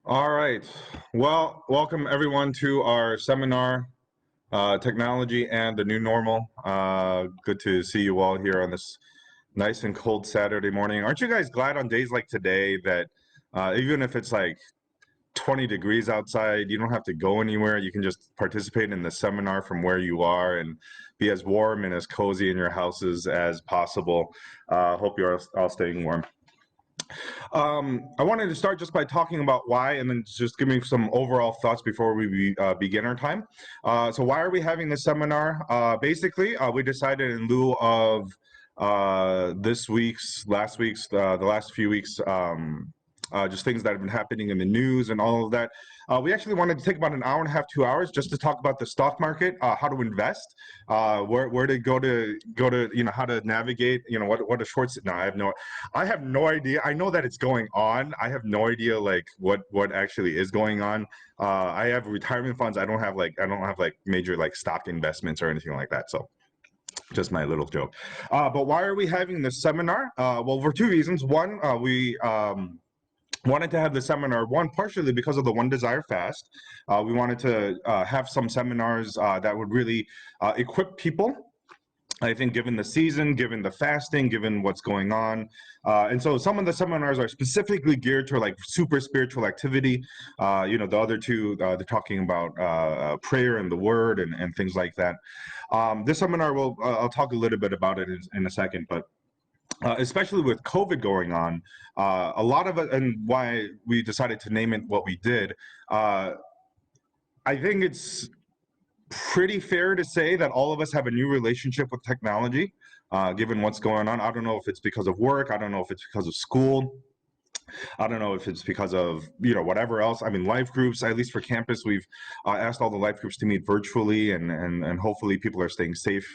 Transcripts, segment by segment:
All right. Well, welcome everyone to our seminar, Technology and the New Normal. Good to see you all here on this nice and cold Saturday morning. Aren't you guys glad on days like today that even if it's like 20 degrees outside, you don't have to go anywhere. You can just participate in the seminar from where you are and be as warm and as cozy in your houses as possible. Hope you're all staying warm. I wanted to start just by talking about why, and then just giving some overall thoughts before we begin our time. So, why are we having this seminar? Basically, we decided in lieu of last week's, the last few weeks, just things that have been happening in the news and all of that. We actually wanted to take about an hour and a half, 2 hours, just to talk about the stock market, how to invest, where to go to, how to navigate, what a short. No, I have no idea. I know that it's going on. I have no idea like what actually is going on. I have retirement funds. I don't have like major like stock investments or anything like that. So just my little joke. But why are we having this seminar? Well, for two reasons. One, we wanted to have the seminar, one, partially because of the One Desire Fast. We wanted to have some seminars that would really equip people. I think given the season, given the fasting, given what's going on. And so some of the seminars are specifically geared to like super spiritual activity. The other two, they're talking about prayer and the word and things like that. This seminar, I'll talk a little bit about it in a second, but especially with COVID going on, a lot of it, and why we decided to name it what we did, I think it's pretty fair to say that all of us have a new relationship with technology, given what's going on. I don't know if it's because of work. I don't know if it's because of school. I don't know if it's because of whatever else. I mean, life groups. At least for campus, we've asked all the life groups to meet virtually, and hopefully people are staying safe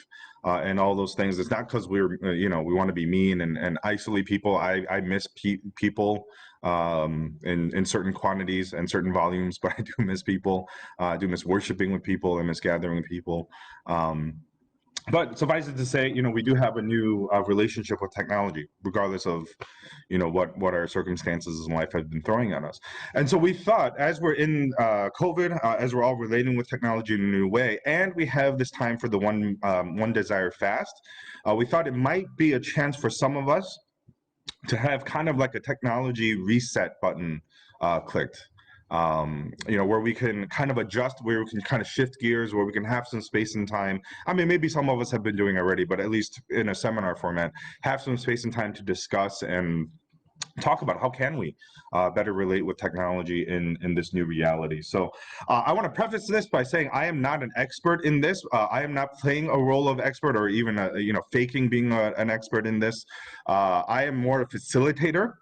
and all those things. It's not because we're we want to be mean and isolate people. I miss people in certain quantities and certain volumes, but I do miss people. I do miss worshiping with people and miss gathering people. But suffice it to say, we do have a new relationship with technology, regardless of, what our circumstances in life have been throwing at us. And so we thought, as we're in COVID, as we're all relating with technology in a new way, and we have this time for the One Desire Fast, we thought it might be a chance for some of us to have kind of like a technology reset button clicked. Where we can kind of adjust, where we can kind of shift gears, where we can have some space and time. I mean, maybe some of us have been doing already, but at least in a seminar format, have some space and time to discuss and talk about how can we better relate with technology in this new reality. So I want to preface this by saying I am not an expert in this. I am not playing a role of expert or even faking being an expert in this. I am more a facilitator.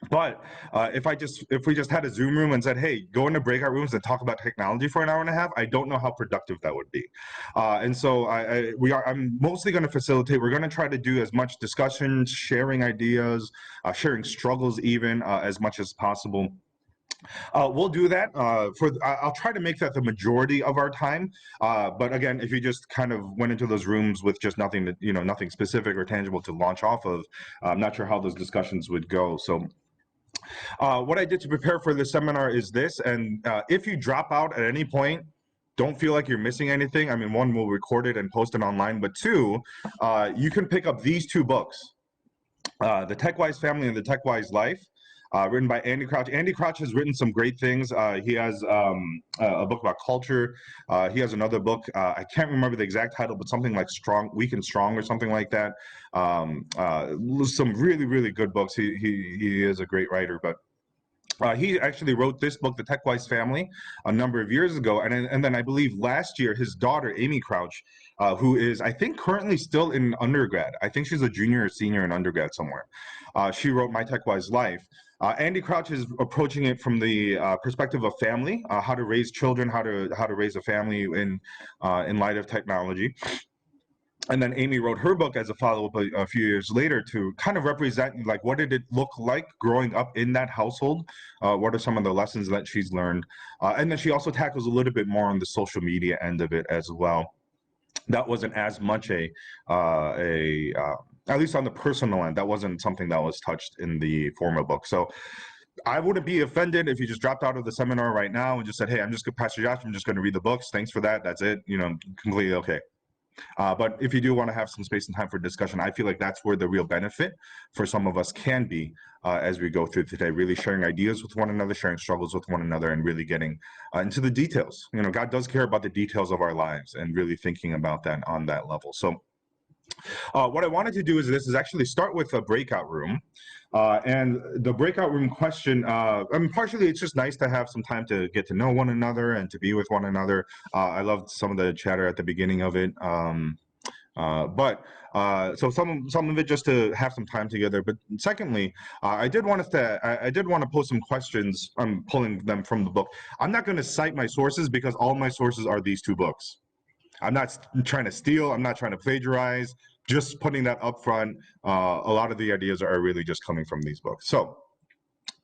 But if we just had a Zoom room and said, "Hey, go into breakout rooms and talk about technology for an hour and a half," I don't know how productive that would be. And so I'm mostly going to facilitate. We're going to try to do as much discussion, sharing ideas, sharing struggles, even as much as possible. We'll do that. I'll try to make that the majority of our time. But again, if you just kind of went into those rooms with just nothing, nothing specific or tangible to launch off of, I'm not sure how those discussions would go. So. What I did to prepare for this seminar is this, and if you drop out at any point, don't feel like you're missing anything. I mean, one, we'll record it and post it online, but two, you can pick up these two books, The Tech-Wise Family and The Tech-Wise Life, written by Andy Crouch. Andy Crouch has written some great things. He has a book about culture. He has another book. I can't remember the exact title, but something like Weak and Strong or something like that. Some really, really good books. He is a great writer, but he actually wrote this book, The Tech-Wise Family, a number of years ago. And then I believe last year, his daughter, Amy Crouch, who is, I think, currently still in undergrad. I think she's a junior or senior in undergrad somewhere. She wrote My Tech-Wise Life. Andy Crouch is approaching it from the perspective of family, how to raise children, how to raise a family in light of technology. And then Amy wrote her book as a follow-up a few years later to kind of represent like what did it look like growing up in that household? What are some of the lessons that she's learned? And then she also tackles a little bit more on the social media end of it as well. That wasn't as much at least on the personal end, that wasn't something that was touched in the former book. So I wouldn't be offended if you just dropped out of the seminar right now and just said, hey, Pastor Josh, I'm just going to read the books. Thanks for that. That's it. Completely okay. But if you do want to have some space and time for discussion, I feel like that's where the real benefit for some of us can be as we go through today, really sharing ideas with one another, sharing struggles with one another, and really getting into the details. God does care about the details of our lives and really thinking about that on that level. So what I wanted to do is actually start with a breakout room. And the breakout room question, partially it's just nice to have some time to get to know one another and to be with one another. I loved some of the chatter at the beginning of it. So some of it just to have some time together. But secondly, I did want to post some questions. I'm pulling them from the book. I'm not going to cite my sources because all my sources are these two books. I'm not trying to steal. I'm not trying to plagiarize. Just putting that up front. A lot of the ideas are really just coming from these books. So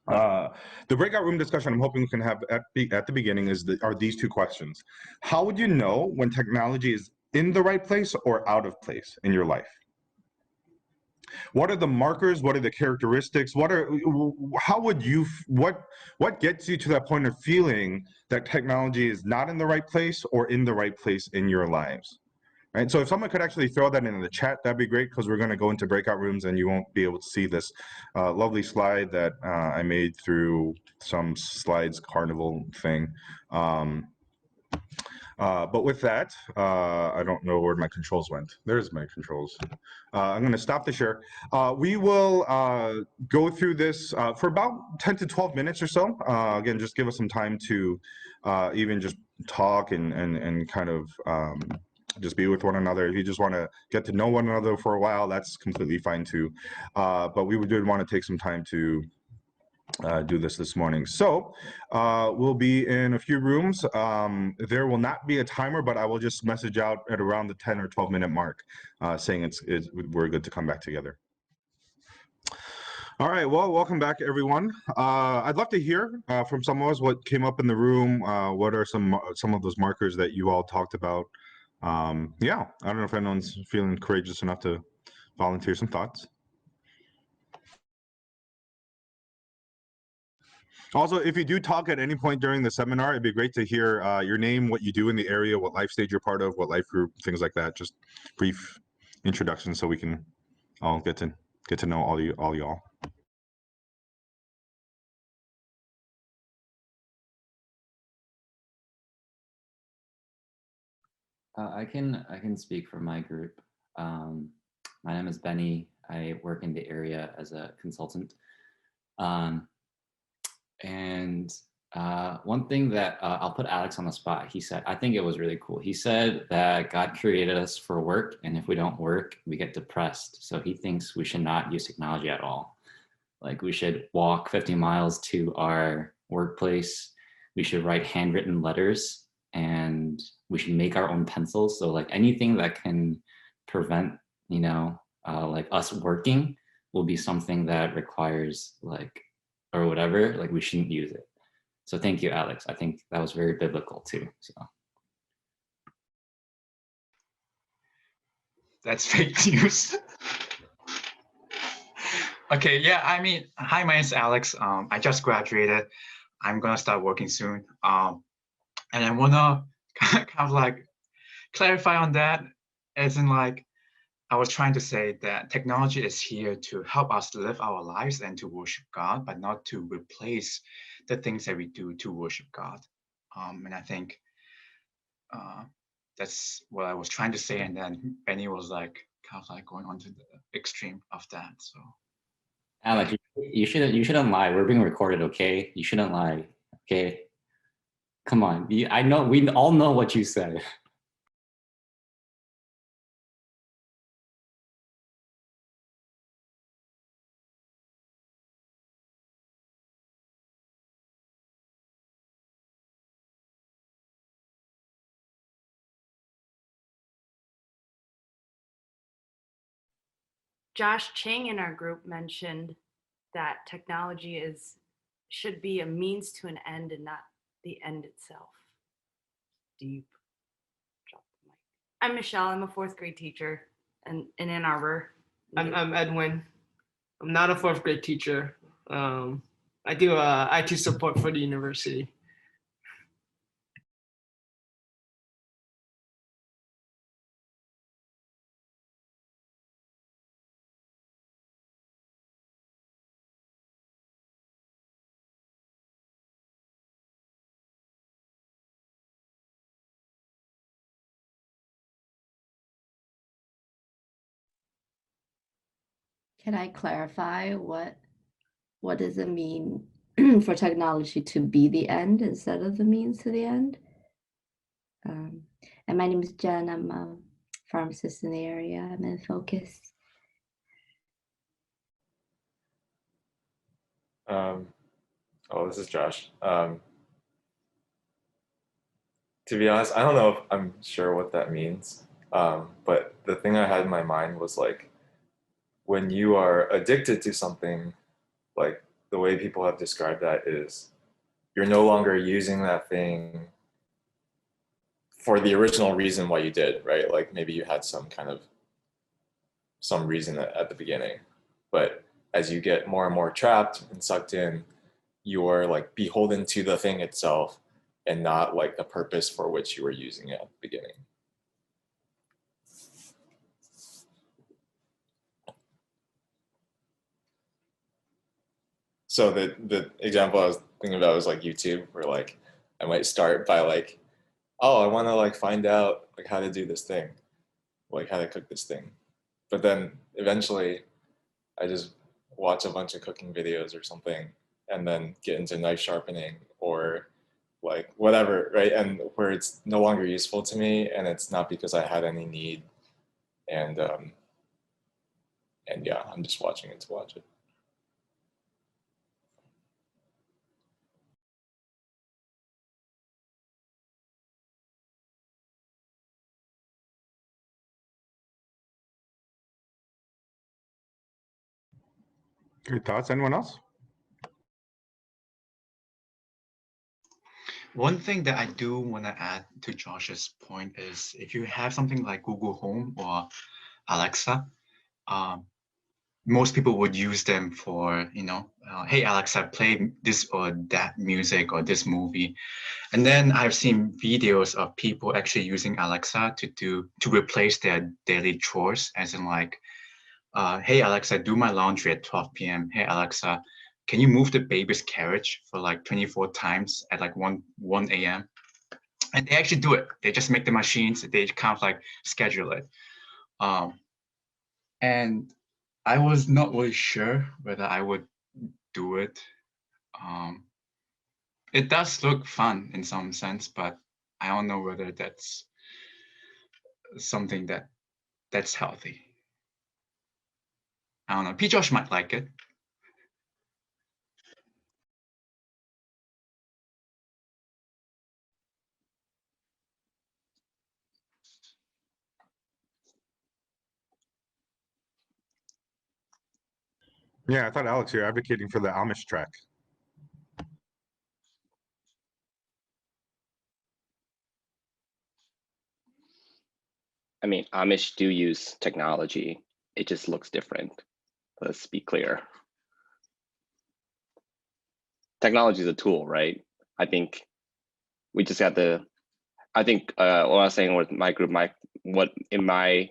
the breakout room discussion I'm hoping we can have at the beginning are these two questions. How would you know when technology is in the right place or out of place in your life? What are the markers? What are the characteristics? What gets you to that point of feeling that technology is not in the right place or in the right place in your lives? Right. So if someone could actually throw that in the chat, that'd be great, because we're going to go into breakout rooms and you won't be able to see this lovely slide that I made through some slides carnival thing. But with that, I don't know where my controls went. There's my controls. I'm going to stop the share. We will go through this for about 10 to 12 minutes or so. Again, just give us some time to even just talk and kind of just be with one another. If you just want to get to know one another for a while, that's completely fine too. But we did want to take some time to do this morning. So we'll be in a few rooms. There will not be a timer, but I will just message out at around the 10 or 12 minute mark saying we're good to come back together. All right, well, welcome back, everyone. I'd love to hear from some of us what came up in the room. What are some of those markers that you all talked about? Yeah, I don't know if anyone's feeling courageous enough to volunteer some thoughts. Also, if you do talk at any point during the seminar, it'd be great to hear your name, what you do in the area, what life stage you're part of, what life group, things like that. Just brief introduction so we can all get to know all y'all. I can speak for my group. My name is Benny. I work in the area as a consultant. One thing that I'll put Alex on the spot. He said, I think it was really cool. He said that God created us for work, and if we don't work, we get depressed. So he thinks we should not use technology at all. Like, we should walk 50 miles to our workplace. We should write handwritten letters, and we should make our own pencils. So like anything that can prevent, like us working will be something that requires or whatever, like we shouldn't use it. So thank you, Alex. I think that was very biblical too. So that's fake news. Okay, yeah, I mean, hi, my name's Alex. I just graduated. I'm gonna start working soon. And I wanna kind of like clarify on that, as in like, I was trying to say that technology is here to help us live our lives and to worship God, but not to replace the things that we do to worship God. And I think that's what I was trying to say. And then Benny was like, kind of like going on to the extreme of that. So, Alex, you shouldn't lie. We're being recorded, okay? You shouldn't lie, okay? Come on. I know, we all know what you said. Josh Chang in our group mentioned that technology should be a means to an end and not the end itself. Deep. Drop the mic. I'm Michelle. I'm a fourth grade teacher in Ann Arbor. I'm Edwin. I'm not a fourth grade teacher. I'm I do IT support for the university. Can I clarify what does it mean for technology to be the end instead of the means to the end? And my name is Jen. I'm a pharmacist in the area. I'm in Focus. This is Josh. To be honest, I don't know if I'm sure what that means. But the thing I had in my mind was like, when you are addicted to something, like the way people have described that is you're no longer using that thing for the original reason why you did, right? Like maybe you had some reason at the beginning, but as you get more and more trapped and sucked in, you're like beholden to the thing itself and not like the purpose for which you were using it at the beginning. So the example I was thinking about was like YouTube, where like I might start by like, oh, I want to like find out like how to do this thing, like how to cook this thing. But then eventually I just watch a bunch of cooking videos or something and then get into knife sharpening or like whatever, right? And where it's no longer useful to me and it's not because I had any need. And yeah, I'm just watching it to watch it. Good thoughts. Anyone else? One thing that I do want to add to Josh's point is if you have something like Google Home or Alexa, most people would use them for, hey, Alexa, play this or that music or this movie. And then I've seen videos of people actually using Alexa to replace their daily chores, as in like, hey, Alexa, do my laundry at 12 p.m. Hey, Alexa, can you move the baby's carriage for like 24 times at like 1 a.m.? And they actually do it. They just make the machines, they kind of like schedule it. And I was not really sure whether I would do it. It does look fun in some sense, but I don't know whether that's something that's healthy. I don't know. P. Josh might like it. Yeah, I thought Alex, you're advocating for the Amish track. I mean, Amish do use technology. It just looks different. Let's be clear. Technology is a tool, right? I think we just got the, I think what I was saying with my group, what in my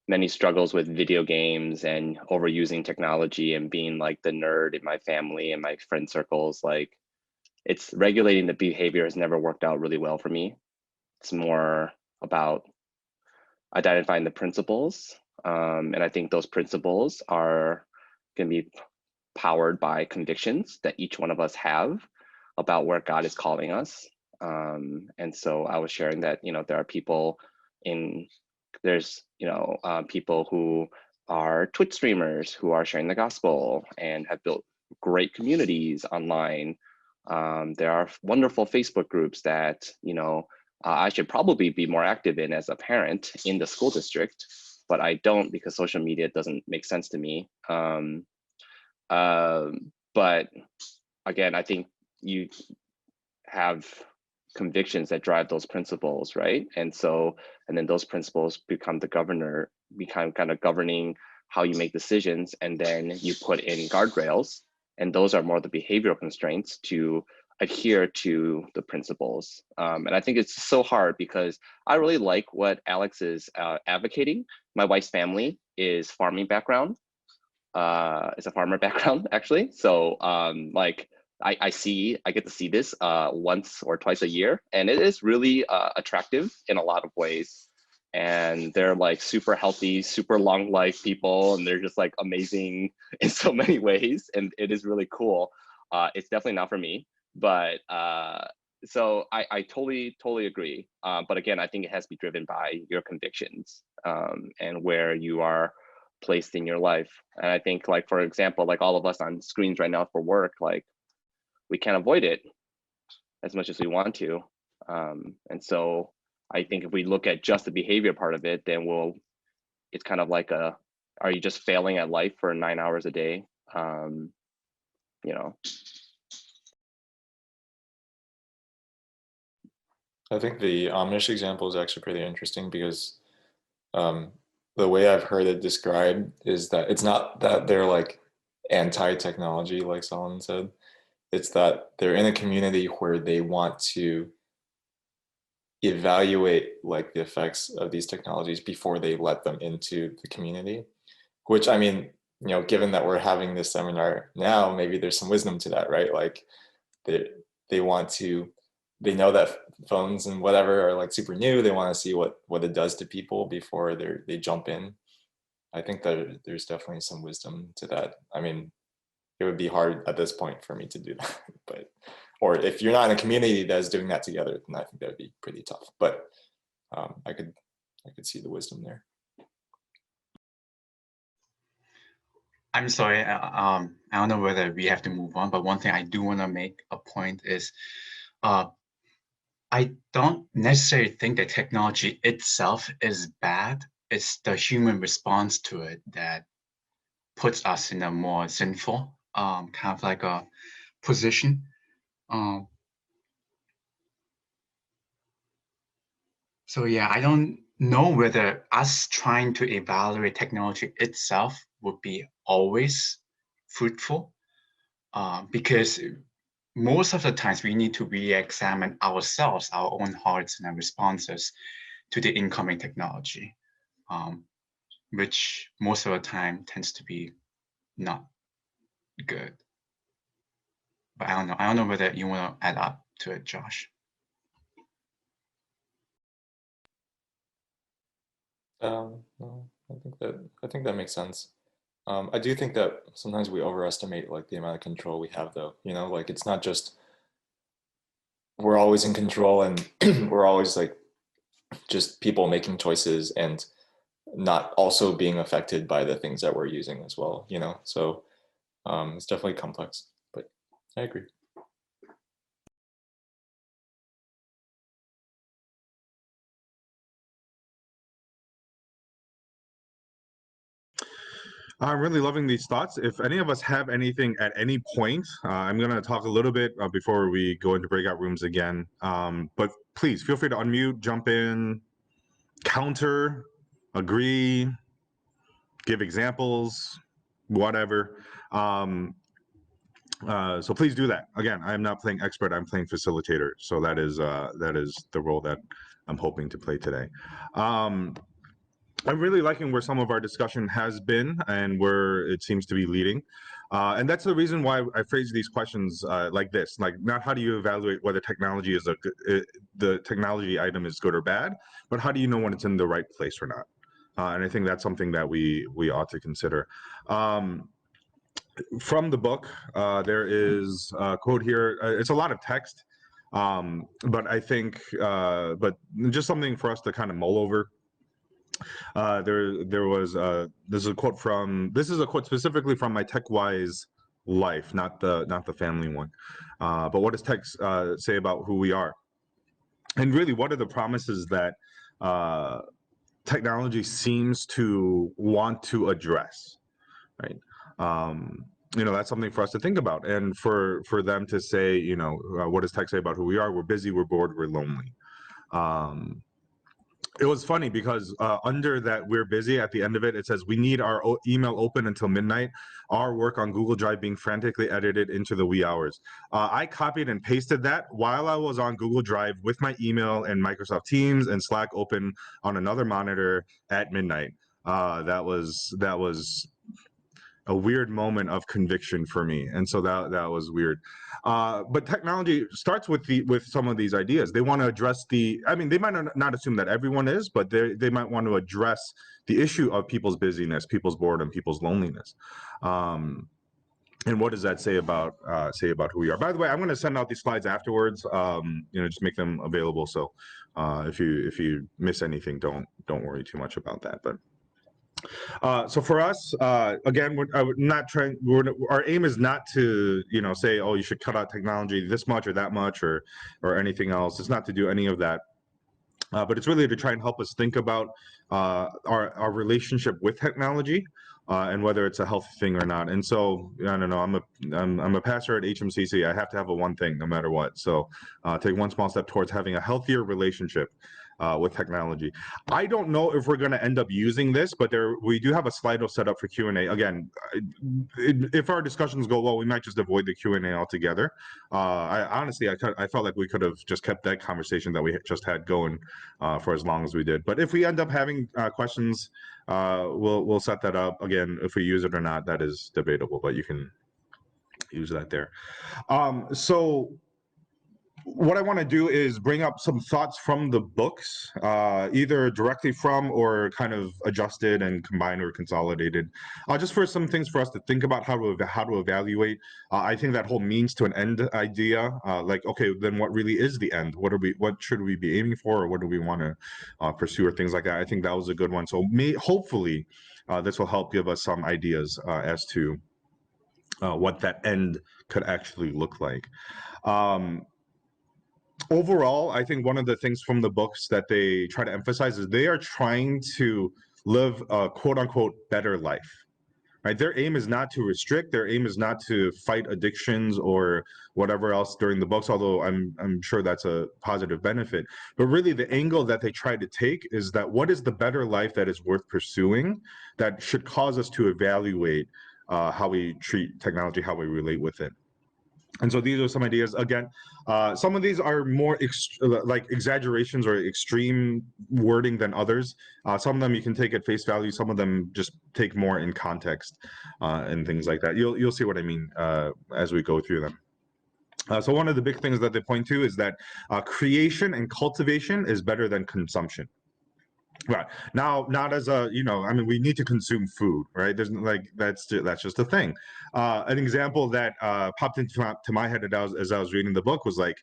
many struggles with video games and overusing technology and being like the nerd in my family and my friend circles, like it's regulating the behavior has never worked out really well for me. It's more about identifying the principles. And I think those principles are going to be powered by convictions that each one of us have about where God is calling us. And so I was sharing that, there are people people who are Twitch streamers who are sharing the gospel and have built great communities online. There are wonderful Facebook groups that, I should probably be more active in as a parent in the school district, but I don't because social media doesn't make sense to me. But again, I think you have convictions that drive those principles, right? And then those principles become kind of governing how you make decisions, and then you put in guardrails And those are more the behavioral constraints to adhere to the principles. And I think it's so hard because I really like what Alex is advocating. My wife's family is farming background. It's a farmer background actually. So like I get to see this once or twice a year, and it is really attractive in a lot of ways. And they're like super healthy, super long life people, and they're just like amazing in so many ways. And it is really cool. It's definitely not for me, but so I totally agree. But again, I think it has to be driven by your convictions and where you are placed in your life. And I think, like, for example, like all of us on screens right now for work, like we can't avoid it as much as we want to. And so I think if we look at just the behavior part of it, then it's kind of like are you just failing at life for 9 hours a day? You know. I think the Amish example is actually pretty interesting because the way I've heard it described is that it's not that they're like anti-technology, like Solomon said. It's that they're in a community where they want to evaluate like the effects of these technologies before they let them into the community. Which, I mean, you know, given that we're having this seminar now, maybe there's some wisdom to that, right? Like they want to, they know that phones and whatever are like super new. They want to see what it does to people before they jump in. I think that there's definitely some wisdom to that. I mean, it would be hard at this point for me to do that, but, or if you're not in a community that's doing that together, then I think that would be pretty tough. But I could see the wisdom there. I'm sorry, I don't know whether we have to move on, but one thing I do want to make a point is, I don't necessarily think that technology itself is bad. It's the human response to it that puts us in a more sinful, kind of like a position. So yeah, I don't know whether us trying to evaluate technology itself would be always fruitful, because most of the times we need to re-examine ourselves, our own hearts and our responses to the incoming technology, which most of the time tends to be not good. But I don't know whether you want to add up to it, Josh. No, I think that makes sense. I do think that sometimes we overestimate like the amount of control we have, though. You know, like it's not just we're always in control and we're always like just people making choices and not also being affected by the things that we're using as well. You know, so it's definitely complex, but I agree. I'm really loving these thoughts. If any of us have anything at any point, I'm going to talk a little bit before we go into breakout rooms again. But please feel free to unmute, jump in, counter, agree, give examples, whatever. So please do that. Again, I am not playing expert. I'm playing facilitator. So that is the role that I'm hoping to play today. I'm really liking where some of our discussion has been and where it seems to be leading. And that's the reason why I phrase these questions like this, like not how do you evaluate whether technology is the technology item is good or bad, but how do you know when it's in the right place or not? And I think that's something that we ought to consider. From the book, there is a quote here. It's a lot of text, but I think, but just something for us to kind of mull over. There was this is a quote specifically from my TechWise life, not the family one. But what does tech say about who we are? And really, what are the promises that technology seems to want to address, right? You know, that's something for us to think about, and for them to say, you know, what does tech say about who we are? We're busy, we're bored, we're lonely. It was funny because under that we're busy at the end of it, it says we need our email open until midnight. Our work on Google Drive being frantically edited into the wee hours. I copied and pasted that while I was on Google Drive with my email and Microsoft Teams and Slack open on another monitor at midnight. That was a weird moment of conviction for me, and so that was weird. But technology starts with some of these ideas. They want to address I mean, they might not assume that everyone is, but they might want to address the issue of people's busyness, people's boredom, people's loneliness. And what does that say about who we are? By the way, I'm going to send out these slides afterwards. Just make them available. So if you miss anything, don't worry too much about that. But so for us, again, we're not trying. Our aim is not to, say, oh, you should cut out technology this much or that much or anything else. It's not to do any of that, but it's really to try and help us think about our relationship with technology and whether it's a healthy thing or not. And so I don't know. I'm a pastor at HMCC. I have to have a one thing no matter what. So take one small step towards having a healthier relationship with technology. I don't know if we're going to end up using this, but we do have a Slido set up for Q&A. Again, if our discussions go well, we might just avoid the Q&A altogether. I felt like we could have just kept that conversation that we just had going for as long as we did. But if we end up having questions, we'll set that up. Again, if we use it or not, that is debatable, but you can use that there. So what I want to do is bring up some thoughts from the books, either directly from or kind of adjusted and combined or consolidated, just for some things for us to think about how to evaluate. I think that whole means to an end idea, like, okay, then what really is the end? What should we be aiming for, or what do we want to pursue, or things like that? I think that was a good one. So hopefully this will help give us some ideas as to what that end could actually look like. Overall, I think one of the things from the books that they try to emphasize is they are trying to live a quote unquote better life, right? Their aim is not to restrict, their aim is not to fight addictions or whatever else during the books, although I'm sure that's a positive benefit. But really the angle that they try to take is that what is the better life that is worth pursuing, that should cause us to evaluate how we treat technology, how we relate with it. And so these are some ideas. Again, some of these are more like exaggerations or extreme wording than others. Some of them you can take at face value. Some of them just take more in context and things like that. You'll see what I mean as we go through them. So one of the big things that they point to is that creation and cultivation is better than consumption. Right now, not as a, I mean, we need to consume food, right? There's like that's just a thing. An example that popped into my head as I was reading the book was like,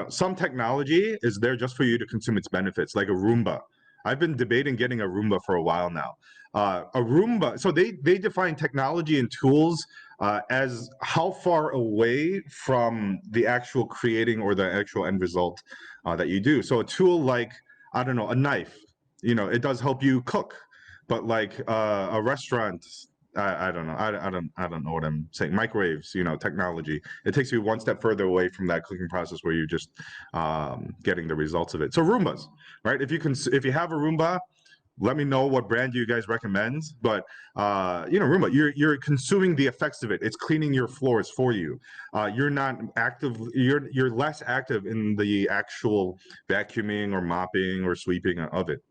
some technology is there just for you to consume its benefits, like a Roomba. I've been debating getting a Roomba for a while now. A Roomba, so they define technology and tools as how far away from the actual creating or the actual end result that you do. So a tool like, I don't know, a knife. It does help you cook, but like a restaurant, I don't know. I don't know what I'm saying. Microwaves, technology. It takes you one step further away from that cooking process where you're just getting the results of it. So Roombas, right? If you have a Roomba, let me know what brand you guys recommend. But Roomba, you're consuming the effects of it. It's cleaning your floors for you. You're not active. You're less active in the actual vacuuming or mopping or sweeping of it.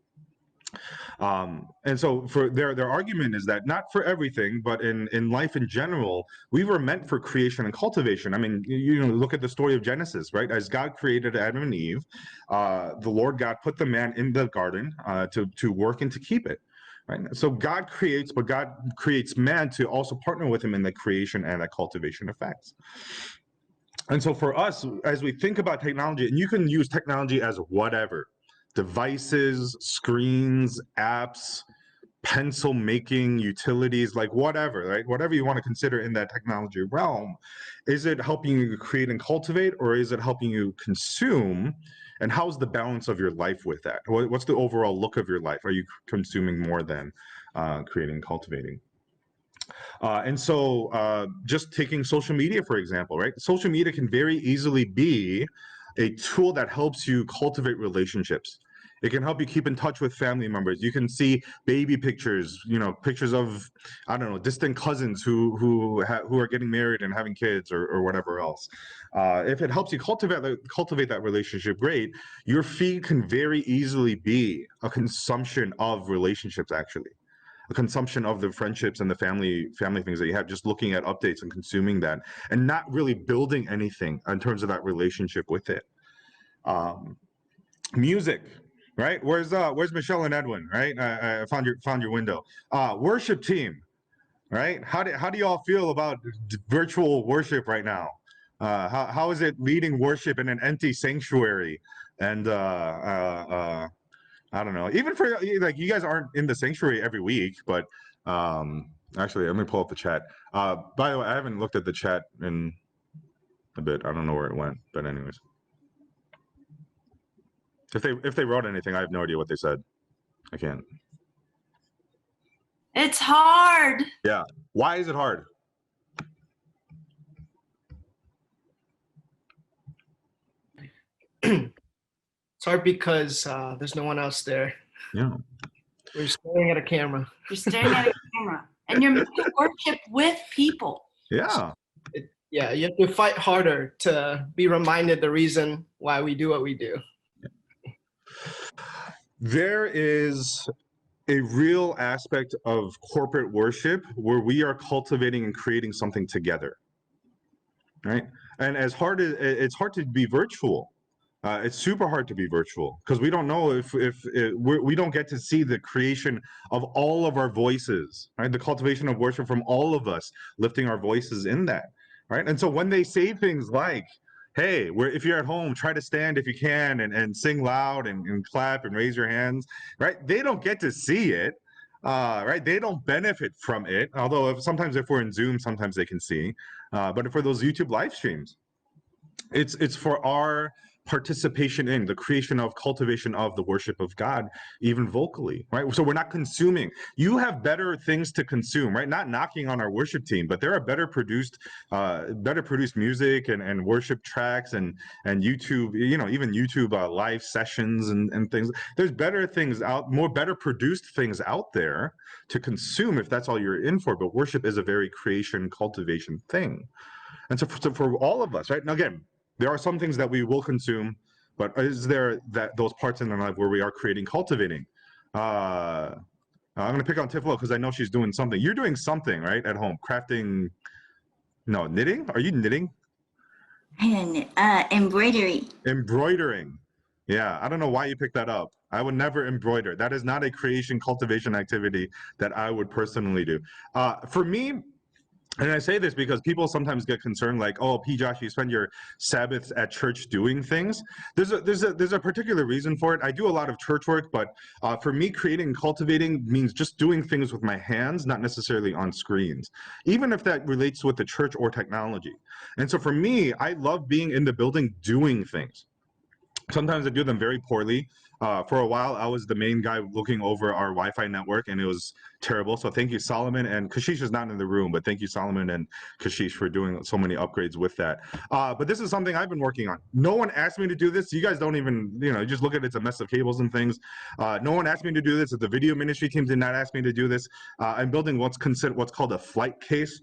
And so for their argument is that not for everything, but in life in general, we were meant for creation and cultivation. I mean, look at the story of Genesis, right? As God created Adam and Eve, the Lord God put the man in the garden to work and to keep it. Right? So God creates, but God creates man to also partner with him in the creation and the cultivation effects. And so for us, as we think about technology, and you can use technology as whatever, devices, screens, apps, pencil making, utilities, like whatever, right? Whatever you want to consider in that technology realm. Is it helping you create and cultivate, or is it helping you consume? And how's the balance of your life with that? What's the overall look of your life? Are you consuming more than creating and cultivating? And so just taking social media, for example, right? Social media can very easily be a tool that helps you cultivate relationships. It can help you keep in touch with family members. You can see baby pictures, pictures of, I don't know, distant cousins who are getting married and having kids or whatever else. If it helps you cultivate that relationship, great. Your feed can very easily be a consumption of relationships, actually. A consumption of the friendships and the family things that you have, just looking at updates and consuming that, and not really building anything in terms of that relationship with it. Music, right? Where's Michelle and Edwin? Right? I found your window. Worship team, right? How do you all feel about virtual worship right now? How is it leading worship in an empty sanctuary? And I don't know. Even for like, you guys aren't in the sanctuary every week, but actually, let me pull up the chat. By the way, I haven't looked at the chat in a bit. I don't know where it went, but anyways, if they wrote anything, I have no idea what they said. I can't. It's hard. Yeah. Why is it hard? It's hard because there's no one else there. Yeah. We're staring at a camera. You're staring at a camera, and you're making worship with people. Yeah. Yeah, you have to fight harder to be reminded the reason why we do what we do. There is a real aspect of corporate worship where we are cultivating and creating something together, right? And as hard as it's hard to be virtual, it's super hard to be virtual because we don't know if we don't get to see the creation of all of our voices, right? The cultivation of worship from all of us lifting our voices in that, right? And so when they say things like, hey, if you're at home, try to stand if you can and sing loud and clap and raise your hands, right? They don't get to see it, right? They don't benefit from it. Although sometimes if we're in Zoom, sometimes they can see. But for those YouTube live streams, it's for our participation in the creation of cultivation of the worship of God, even vocally, right? So we're not consuming. You have better things to consume, right? Not knocking on our worship team, but there are better produced music and worship tracks and YouTube, even YouTube live sessions and things. There's better things better produced things out there to consume if that's all you're in for. But worship is a very creation, cultivation thing. And so for all of us, right? Now, again, there are some things that we will consume, but is there those parts in our life where we are creating, cultivating? I'm going to pick on Tiflo because I know she's doing something. You're doing something, right, at home? Crafting, no, knitting? Are you knitting? Embroidery. Embroidering. Yeah, I don't know why you picked that up. I would never embroider. That is not a creation, cultivation activity that I would personally do. For me, and I say this because people sometimes get concerned, like, "Oh, P. Josh, you spend your Sabbaths at church doing things." There's a particular reason for it. I do a lot of church work, but for me, creating and cultivating means just doing things with my hands, not necessarily on screens, even if that relates with the church or technology. And so for me, I love being in the building doing things. Sometimes I do them very poorly. For a while, I was the main guy looking over our Wi-Fi network, and it was terrible. So thank you, Solomon, and Kashish is not in the room, but thank you, Solomon and Kashish, for doing so many upgrades with that. But this is something I've been working on. No one asked me to do this. You guys don't even, just look at it. It's a mess of cables and things. No one asked me to do this. The video ministry team did not ask me to do this. I'm building what's called a flight case,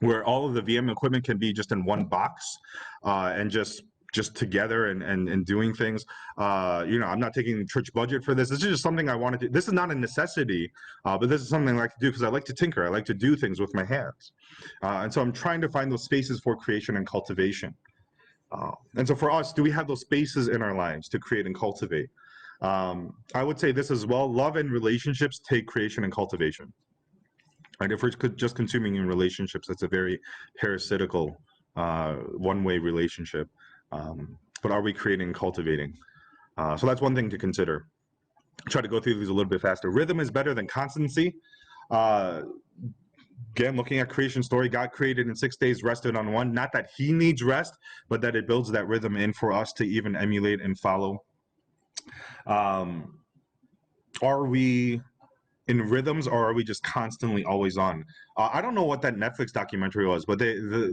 where all of the VM equipment can be just in one box and just together and doing things. I'm not taking church budget for this. This is just something I wanted to. This is not a necessity, but this is something I like to do because I like to tinker. I like to do things with my hands. And so I'm trying to find those spaces for creation and cultivation. And so for us, do we have those spaces in our lives to create and cultivate? I would say this as well. Love and relationships take creation and cultivation. Right? If we're just consuming in relationships, that's a very parasitical one-way relationship. But are we creating and cultivating? So that's one thing to consider. Try to go through these a little bit faster. Rhythm is better than constancy. Again, looking at creation story, God created in 6 days, rested on one. Not that he needs rest, but that it builds that rhythm in for us to even emulate and follow. Are we in rhythms, or are we just constantly always on? I don't know what that Netflix documentary was, but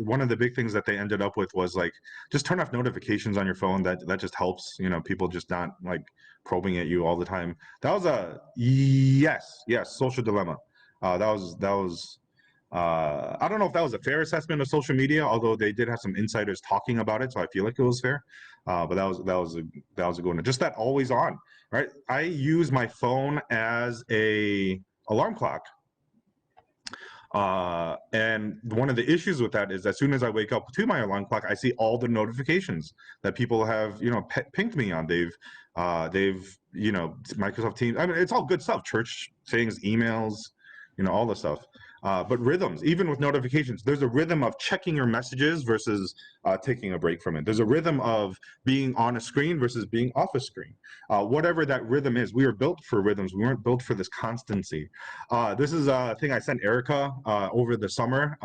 one of the big things that they ended up with was like, just turn off notifications on your phone. That just helps, you know, people just not like probing at you all the time. That was a yes, social dilemma. That was I don't know if that was a fair assessment of social media, although they did have some insiders talking about it, so I feel like it was fair. But that was a good one. Just that always on, right? I use my phone as a alarm clock. And one of the issues with that is as soon as I wake up to my alarm clock, I see all the notifications that people have, you know, pinged me on. They've you know, Microsoft Teams. I mean, it's all good stuff, church things, emails, you know, all the stuff. But rhythms, even with notifications, there's a rhythm of checking your messages versus taking a break from it. There's a rhythm of being on a screen versus being off a screen. Whatever that rhythm is, we were built for rhythms. We weren't built for this constancy. This is a thing I sent Erica over the summer.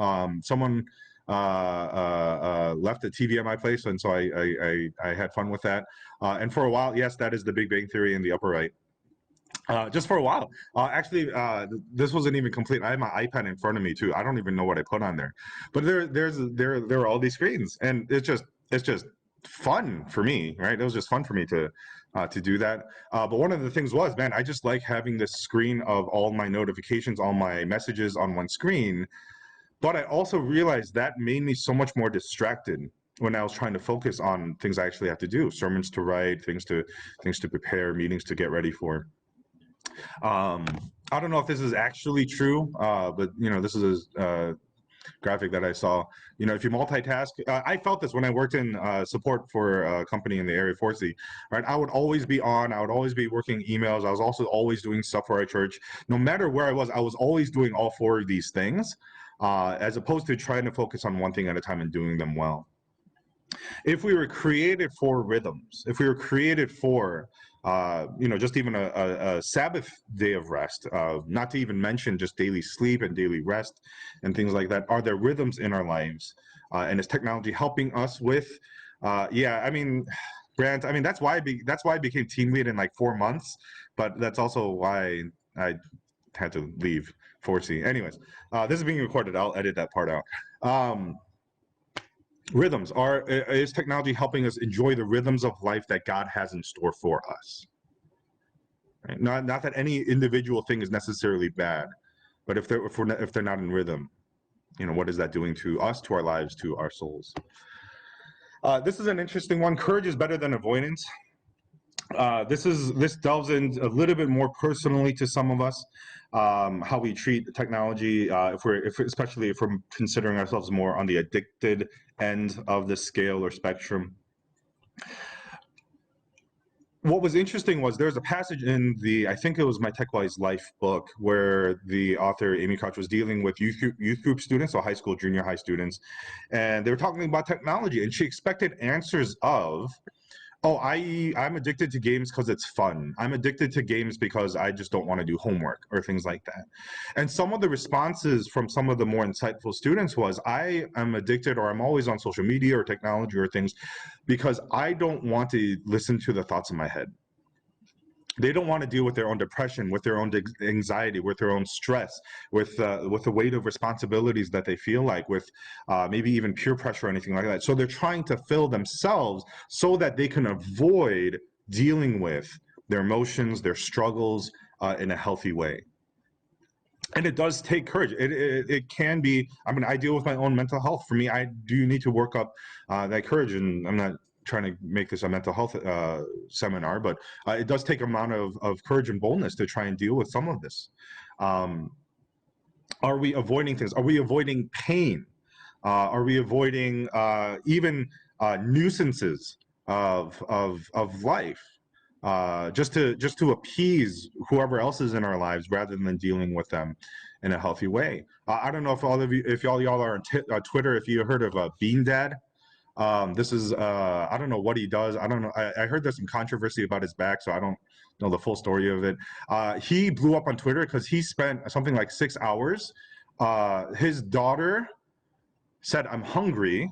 Someone left the TV at my place, and so I had fun with that. And for a while, yes, that is the Big Bang Theory in the upper right. Just for a while. Actually, this wasn't even complete. I have my iPad in front of me too. I don't even know what I put on there, but there are all these screens, and it's just fun for me, right? It was just fun for me to do that. But one of the things was, man, I just like having this screen of all my notifications, all my messages on one screen. But I also realized that made me so much more distracted when I was trying to focus on things I actually have to do, sermons to write, things to prepare, meetings to get ready for. I don't know if this is actually true, but you know, this is a graphic that I saw. You know, if you multitask, I felt this when I worked in support for a company in the area, 4C, right? I would always be on, I would always be working emails. I was also always doing stuff for our church. No matter where I was always doing all four of these things, as opposed to trying to focus on one thing at a time and doing them well. If we were created for rhythms, if we were created for you know, just even a Sabbath day of rest, not to even mention just daily sleep and daily rest and things like that, are there rhythms in our lives? And is technology helping us with? Yeah, I mean, Grant, I mean, that's why I became team lead in like 4 months, but that's also why I had to leave 4C. Anyways, this is being recorded. I'll edit that part out. Rhythms is technology helping us enjoy the rhythms of life that God has in store for us? Right? Not that any individual thing is necessarily bad, but if they're not in rhythm, you know, what is that doing to us, to our lives, to our souls? This is an interesting one. Courage is better than avoidance. This delves in a little bit more personally to some of us, how we treat technology, especially if we're considering ourselves more on the addicted end of the scale or spectrum. What was interesting was there's a passage in I think it was my TechWise Life book, where the author, Amy Crouch, was dealing with youth group students, so high school, junior high students, and they were talking about technology, and she expected answers of, oh, I'm addicted to games because it's fun. I'm addicted to games because I just don't want to do homework or things like that. And some of the responses from some of the more insightful students was, I am addicted, or I'm always on social media or technology or things because I don't want to listen to the thoughts in my head. They don't want to deal with their own depression, with their own anxiety, with their own stress, with the weight of responsibilities that they feel like, with maybe even peer pressure or anything like that. So they're trying to fill themselves so that they can avoid dealing with their emotions, their struggles in a healthy way. And it does take courage. It can be, I mean, I deal with my own mental health. For me, I do need to work up that courage, and I'm not trying to make this a mental health seminar, but it does take amount of courage and boldness to try and deal with some of this. Are we avoiding things? Are we avoiding pain? Are we avoiding even nuisances of life? Just to appease whoever else is in our lives rather than dealing with them in a healthy way. I don't know if y'all are on Twitter, if you heard of Bean Dad. This is I don't know what he does. I don't know. I heard there's some controversy about his back, so I don't know the full story of it. He blew up on Twitter because he spent something like 6 hours. His daughter said, "I'm hungry,"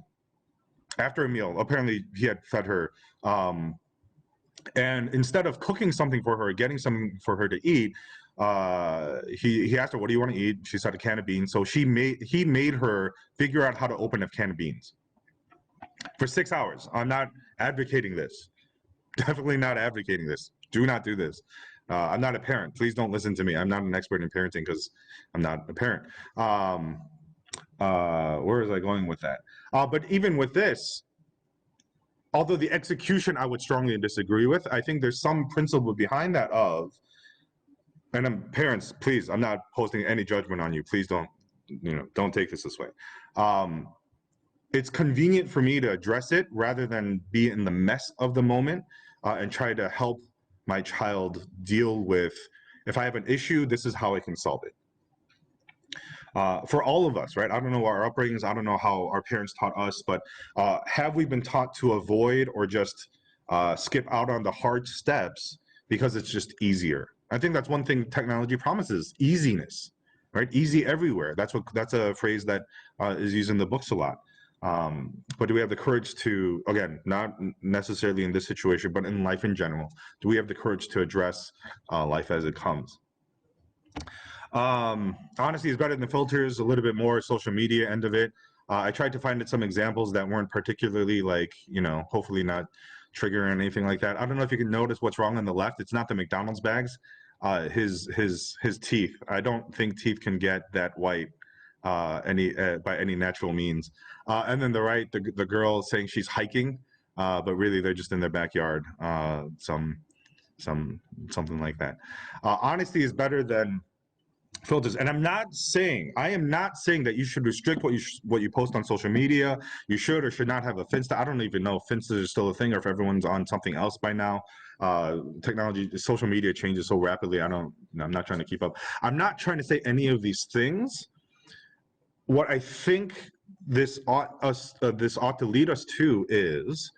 after a meal. Apparently, he had fed her. And instead of cooking something for her, getting something for her to eat, he asked her, "What do you want to eat?" She said, "A can of beans." So he made her figure out how to open a can of beans for 6 hours. I'm not advocating this. Definitely not advocating this. Do not do this. I'm not a parent. Please don't listen to me. I'm not an expert in parenting because I'm not a parent. Where was I going with that? But even with this, although the execution I would strongly disagree with, I think there's some principle behind that of, and parents, please, I'm not posting any judgment on you. Please don't take this way. It's convenient for me to address it rather than be in the mess of the moment and try to help my child deal with, if I have an issue, this is how I can solve it. For all of us, right? I don't know our upbringings. I don't know how our parents taught us, but have we been taught to avoid or just skip out on the hard steps because it's just easier? I think that's one thing technology promises: easiness, right? Easy everywhere. That's a phrase that is used in the books a lot. But do we have the courage to, again, not necessarily in this situation, but in life in general, do we have the courage to address life as it comes? Honesty is better than filters, a little bit more social media end of it. I tried to find some examples that weren't particularly like, hopefully not triggering anything like that. I don't know if you can notice what's wrong on the left. It's not the McDonald's bags, his teeth. I don't think teeth can get that white by any natural means. And then the right, the girl saying she's hiking, but really they're just in their backyard, something like that. Honesty is better than filters. And I am not saying that you should restrict what you post on social media. You should or should not have a Finsta. I don't even know if Finsta is still a thing or if everyone's on something else by now. Technology, social media changes so rapidly. I'm not trying to keep up. I'm not trying to say any of these things. What I think this ought to lead us to is,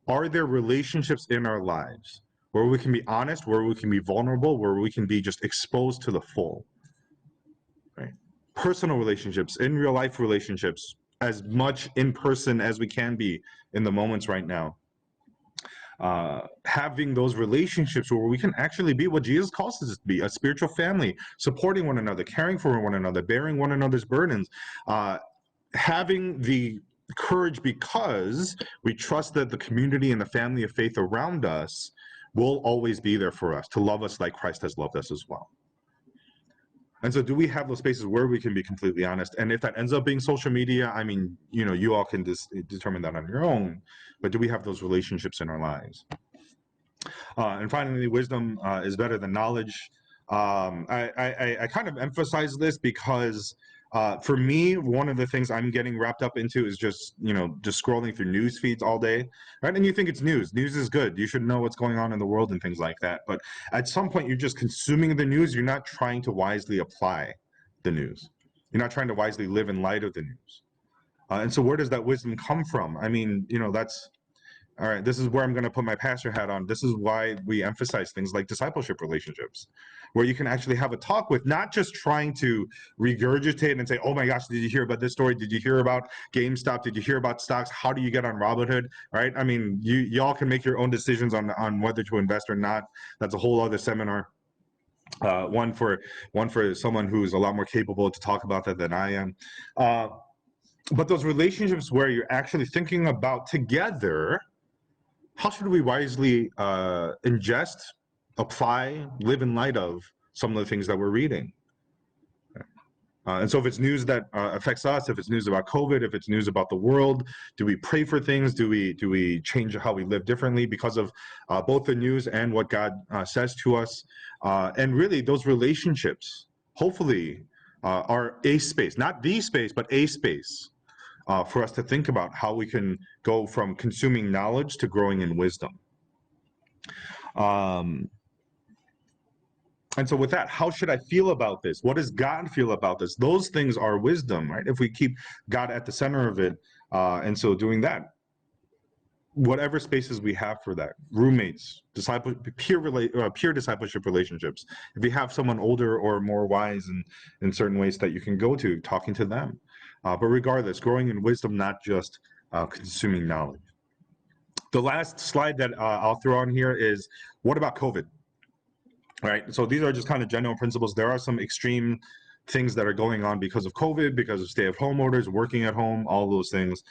are there relationships in our lives where we can be honest, where we can be vulnerable, where we can be just exposed to the full? Right? Personal relationships, in real life relationships, as much in person as we can be in the moments right now. Having those relationships where we can actually be what Jesus calls us to be, a spiritual family, supporting one another, caring for one another, bearing one another's burdens, having the courage because we trust that the community and the family of faith around us will always be there for us, to love us like Christ has loved us as well. And so do we have those spaces where we can be completely honest? And if that ends up being social media, I mean, you all can determine that on your own, but do we have those relationships in our lives? And finally, wisdom is better than knowledge. I kind of emphasize this because for me, one of the things I'm getting wrapped up into is just scrolling through news feeds all day, right? And you think it's news. News is good. You should know what's going on in the world and things like that. But at some point, you're just consuming the news. You're not trying to wisely apply the news. You're not trying to wisely live in light of the news. And so where does that wisdom come from? I mean, that's, all right, this is where I'm going to put my pastor hat on. This is why we emphasize things like discipleship relationships, where you can actually have a talk with, not just trying to regurgitate and say, oh my gosh, did you hear about this story? Did you hear about GameStop? Did you hear about stocks? How do you get on Robinhood? Right? I mean, y'all can make your own decisions on whether to invest or not. That's a whole other seminar. One for someone who's a lot more capable to talk about that than I am. But those relationships where you're actually thinking about together, how should we wisely ingest, apply, live in light of some of the things that we're reading? And so if it's news that affects us, if it's news about COVID, if it's news about the world, do we pray for things? Do we change how we live differently because of both the news and what God says to us? And really those relationships, hopefully, are a space, not the space, but a space for us to think about how we can go from consuming knowledge to growing in wisdom. And so with that, how should I feel about this? What does God feel about this? Those things are wisdom, right? If we keep God at the center of it, and so doing that, whatever spaces we have for that, roommates, peer discipleship relationships, if you have someone older or more wise in certain ways that you can go to, talking to them. But regardless, growing in wisdom, not just consuming knowledge. The last slide that I'll throw on here is, what about COVID? right? So these are just kind of general principles. There are some extreme things that are going on because of COVID, because of stay-at-home orders, working at home, all those things.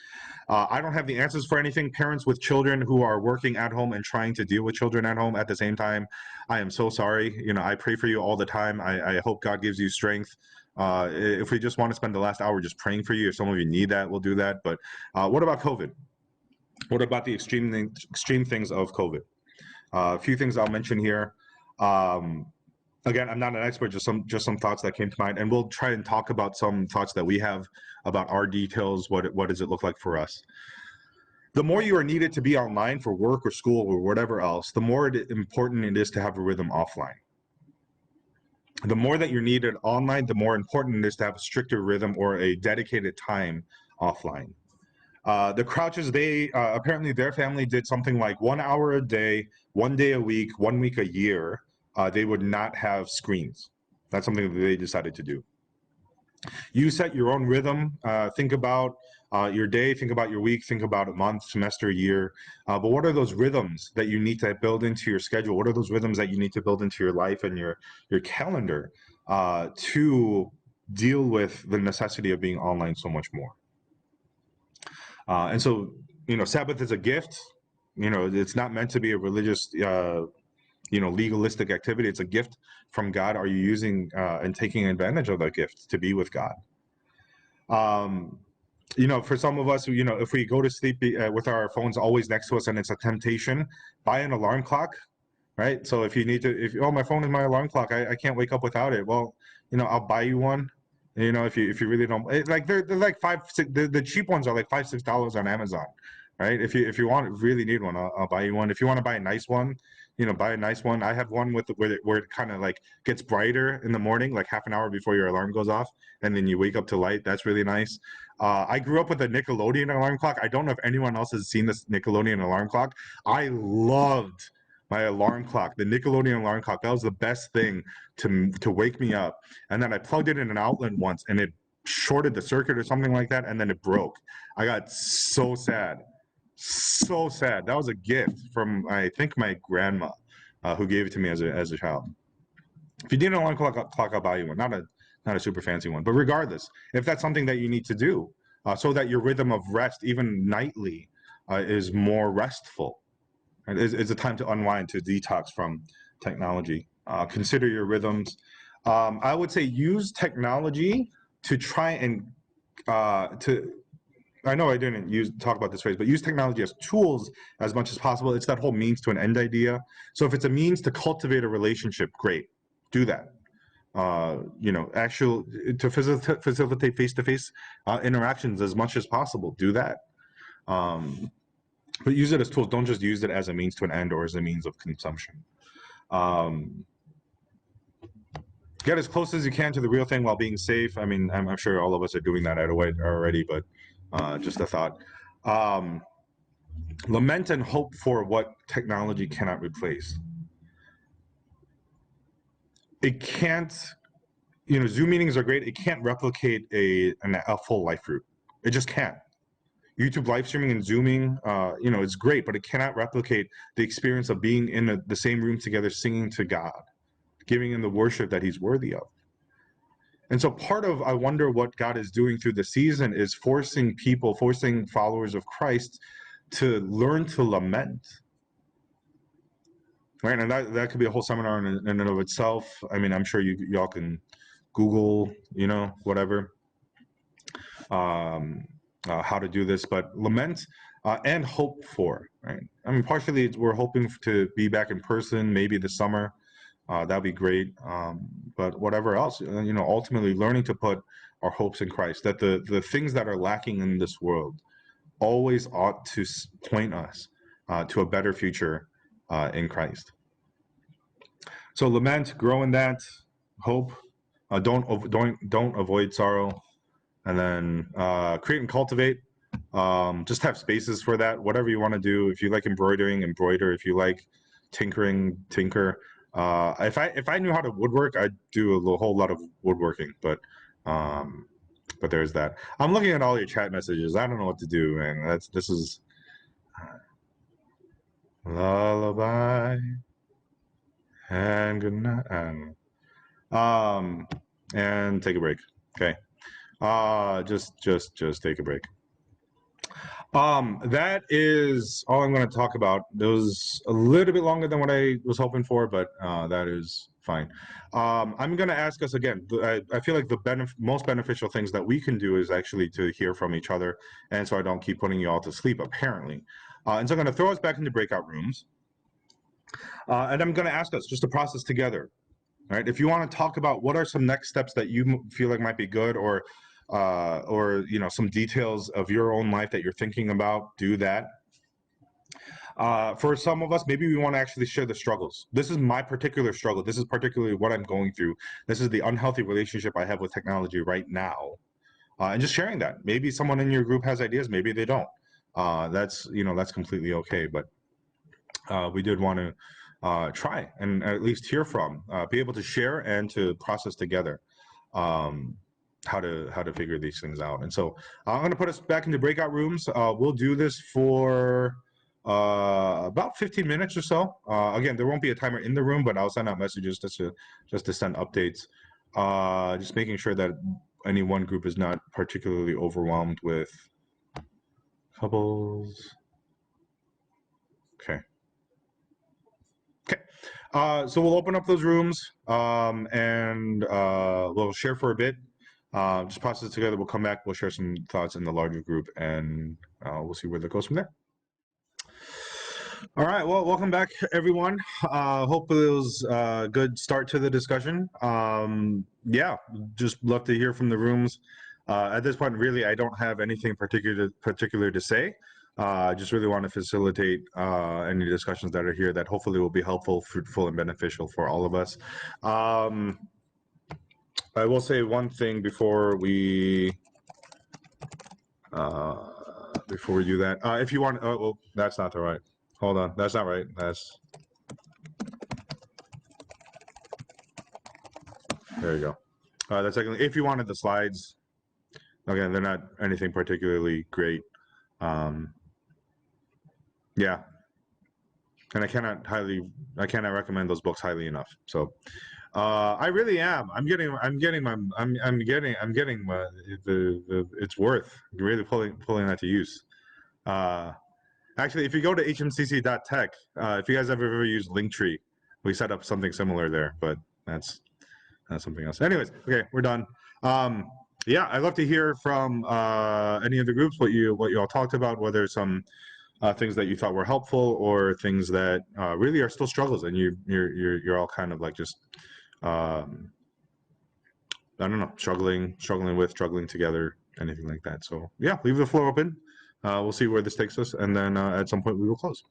I don't have the answers for anything. Parents with children who are working at home and trying to deal with children at home at the same time, I am so sorry. You know, I pray for you all the time. I hope God gives you strength. If we just want to spend the last hour just praying for you, if some of you need that, we'll do that. But what about COVID? What about the extreme things of COVID? A few things I'll mention here. Again, I'm not an expert, just some thoughts that came to mind, and we'll try and talk about some thoughts that we have about our details. What does it look like for us? The more you are needed to be online for work or school or whatever else, the more important it is to have a rhythm offline. The more that you're needed online, the more important it is to have a stricter rhythm or a dedicated time offline. The Crouches, they apparently their family did something like 1 hour a day, 1 day a week, 1 week a year. They would not have screens. That's something that they decided to do. You set your own rhythm. Think about your day, think about your week, think about a month, semester, year. But what are those rhythms that you need to build into your schedule? What are those rhythms that you need to build into your life and your calendar to deal with the necessity of being online so much more? And so, you know, Sabbath is a gift. You know, it's not meant to be a religious, legalistic activity. It's a gift from God. Are you using and taking advantage of that gift to be with God? For some of us, if we go to sleep with our phones always next to us and it's a temptation, buy an alarm clock, right? So if you need to, my phone is my alarm clock, I can't wake up without it. Well, I'll buy you one. If you really don't like, they're like the cheap ones are like $5-6 on Amazon, right? If you really need one, I'll buy you one. If you want to buy a nice one, buy a nice one. I have one where it kind of like gets brighter in the morning, like half an hour before your alarm goes off, and then you wake up to light. That's really nice. I grew up with a Nickelodeon alarm clock. I don't know if anyone else has seen this Nickelodeon alarm clock. I loved my alarm clock, the Nickelodeon alarm clock. That was the best thing to wake me up. And then I plugged it in an outlet once, and it shorted the circuit or something like that, and then it broke. I got so sad. So sad. That was a gift from, I think, my grandma, who gave it to me as a child. If you need an alarm clock, I'll buy you one. Not a super fancy one, but regardless, if that's something that you need to do, so that your rhythm of rest, even nightly, is more restful, and it's a time to unwind, to detox from technology. Consider your rhythms. I would say use technology to try and I know I didn't talk about this phrase, but use technology as tools as much as possible. It's that whole means to an end idea. So if it's a means to cultivate a relationship, great, do that. To facilitate face-to-face interactions as much as possible, do that. But use it as tools. Don't just use it as a means to an end or as a means of consumption. Get as close as you can to the real thing while being safe. I mean, I'm sure all of us are doing that already, but just a thought. Lament and hope for what technology cannot replace. It can't, Zoom meetings are great. It can't replicate a full life route. It just can't. YouTube live streaming and Zooming, it's great, but it cannot replicate the experience of being in the same room together, singing to God, giving him the worship that he's worthy of. And so part of, I wonder what God is doing through the season is forcing followers of Christ to learn to lament. Right, and that could be a whole seminar in and of itself. I mean, I'm sure y'all can Google, whatever, how to do this, but lament and hope for, right? I mean, partially we're hoping to be back in person, maybe this summer. That'd be great. But whatever else, ultimately learning to put our hopes in Christ, that the things that are lacking in this world always ought to point us to a better future in Christ. So lament, grow in that, hope, don't avoid sorrow, and then create and cultivate. Just have spaces for that. Whatever you want to do. If you like embroidering, embroider. If you like tinkering, tinker. If I knew how to woodwork, I'd do a whole lot of woodworking. But there's that. I'm looking at all your chat messages. I don't know what to do, man. This is lullaby. And good night. And take a break. Okay. Just take a break. That is all I'm going to talk about. It was a little bit longer than what I was hoping for, but that is fine. I'm going to ask us again. I feel like the most beneficial things that we can do is actually to hear from each other, and so I don't keep putting you all to sleep, apparently. And so I'm going to throw us back into breakout rooms, and I'm going to ask us just to process together. All right. If you want to talk about what are some next steps that you feel like might be good, or you know, some details of your own life that you're thinking about, do that. For some of us, maybe we want to actually share the struggles. This is my particular struggle. This is particularly what I'm going through. This is the unhealthy relationship I have with technology right now, and just sharing that. Maybe someone in your group has ideas. Maybe they don't. That's, you know, that's completely okay. But we did want to try and at least hear from, be able to share and to process together how to figure these things out. And so I'm going to put us back into breakout rooms. We'll do this for about 15 minutes or so. Again, there won't be a timer in the room, but I'll send out messages just to send updates. Just making sure that any one group is not particularly overwhelmed with couples. Okay. So we'll open up those rooms, and we'll share for a bit. Just process it together. We'll come back. We'll share some thoughts in the larger group, and we'll see where that goes from there. All right. Well, welcome back, everyone. Hopefully it was a good start to the discussion. Yeah, just love to hear from the rooms. At this point, really, I don't have anything particular to say. I just really want to facilitate any discussions that are here that hopefully will be helpful, fruitful, and beneficial for all of us. I will say one thing before we do that. If you want, oh, well, that's not the right. Hold on, that's not right. There you go. That's secondly, if you wanted the slides, again, they're not anything particularly great. Yeah, and I cannot recommend those books highly enough. So I really am. I'm getting it's worth really pulling that to use. Actually, if you go to hmcc.tech, if you guys have ever used Linktree, we set up something similar there, but that's something else. Anyways, okay, we're done. Yeah, I'd love to hear from any of the groups what you all talked about, whether some things that you thought were helpful or things that really are still struggles, and you're all kind of like just I don't know, struggling together, anything like that. So yeah, leave the floor open. We'll see where this takes us, and then at some point we will close.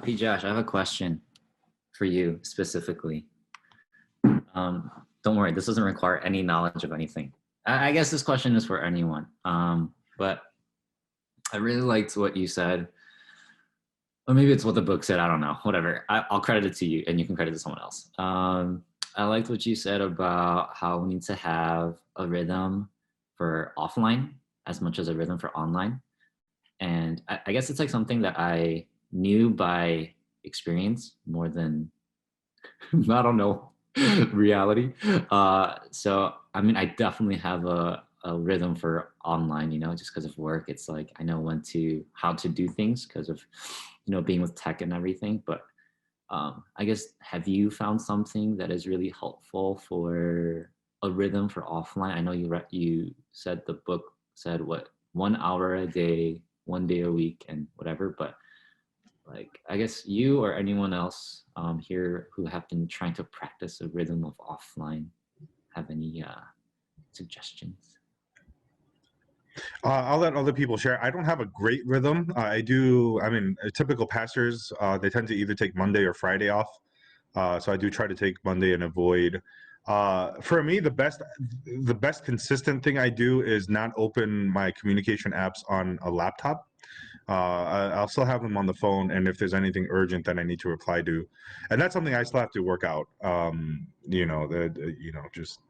P. Josh, I have a question for you specifically. Don't worry, this doesn't require any knowledge of anything. I guess this question is for anyone. But I really liked what you said, or maybe it's what the book said. I don't know. Whatever. I'll credit it to you, and you can credit it to someone else. I liked what you said about how we need to have a rhythm for offline as much as a rhythm for online. And I guess it's like something that I knew by experience more than, I don't know, reality. So, I mean, I definitely have a rhythm for online, you know, just because of work. It's like, I know how to do things because of, you know, being with tech and everything. But I guess, have you found something that is really helpful for a rhythm for offline? I know you said the book said 1 hour a day, 1 day a week, and whatever, but like, I guess you or anyone else here who have been trying to practice a rhythm of offline have any suggestions? I'll let other people share. I don't have a great rhythm. I mean, typical pastors, they tend to either take Monday or Friday off. So I do try to take Monday and avoid. For me, the best consistent thing I do is not open my communication apps on a laptop. I'll still have them on the phone, and if there's anything urgent that I need to reply to, and that's something I still have to work out. Just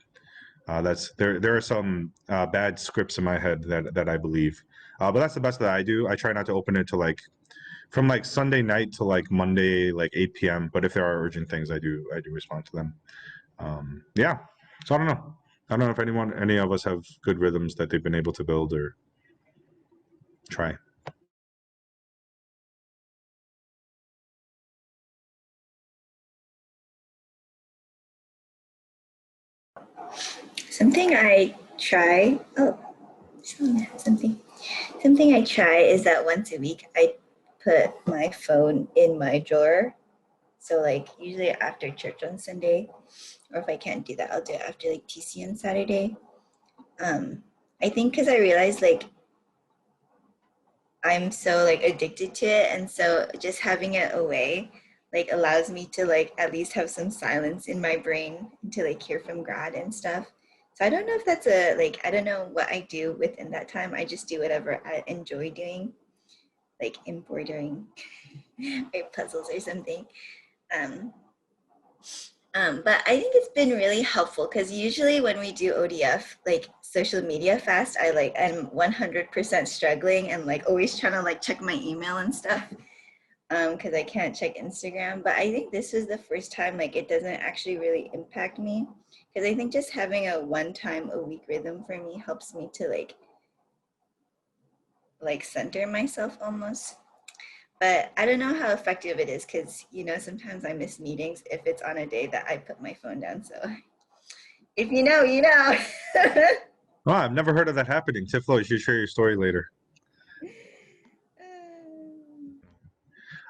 that's there are some bad scripts in my head that I believe, but that's the best that I do. I try not to open it to like from like Sunday night to like Monday like 8 p.m. But if there are urgent things, I do respond to them. Yeah, so I don't know. I don't know if any of us have good rhythms that they've been able to build or try. Something I try, something I try is that once a week I put my phone in my drawer. So like usually after church on Sunday, or if I can't do that, I'll do it after like TC on Saturday. I think because I realized like I'm so like addicted to it, and so just having it away like allows me to like at least have some silence in my brain to like hear from God and stuff. So I don't know if that's I don't know what I do within that time. I just do whatever I enjoy doing, like embroidering or puzzles or something. But I think it's been really helpful because usually when we do ODF, like social media fast, I'm 100% struggling and like always trying to like check my email and stuff because I can't check Instagram. But I think this is the first time like it doesn't actually really impact me because I think just having a 1 time a week rhythm for me helps me to like center myself almost. But I don't know how effective it is because, you know, sometimes I miss meetings if it's on a day that I put my phone down. So if you know, you know. Oh, I've never heard of that happening. Tiflo, you should share your story later.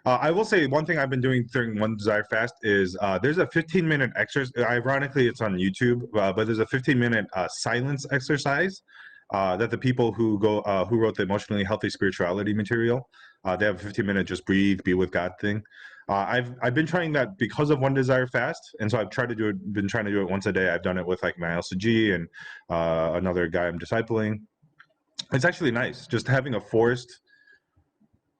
I will say one thing I've been doing during One Desire Fast is there's a 15-minute exercise. Ironically, it's on YouTube, but there's a 15-minute silence exercise that the people who wrote the Emotionally Healthy Spirituality material, they have a 15-minute just breathe, be with God thing. I've been trying that because of One Desire Fast, and so I've been trying to do it once a day. I've done it with like my LCG and another guy I'm discipling. It's actually nice just having a forced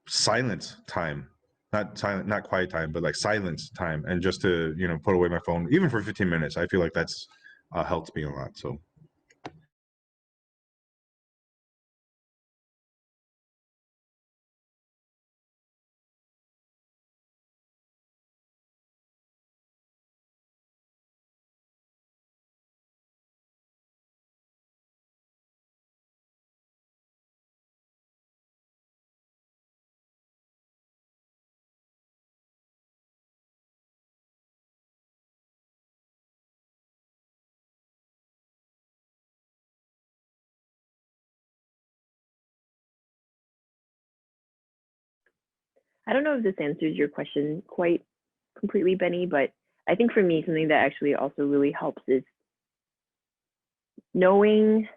silence time, not silent, not quiet time, but like silence time, and just to put away my phone even for 15 minutes. I feel like that's helped me a lot. So I don't know if this answers your question quite completely, Benny, but I think for me, something that actually also really helps is knowing,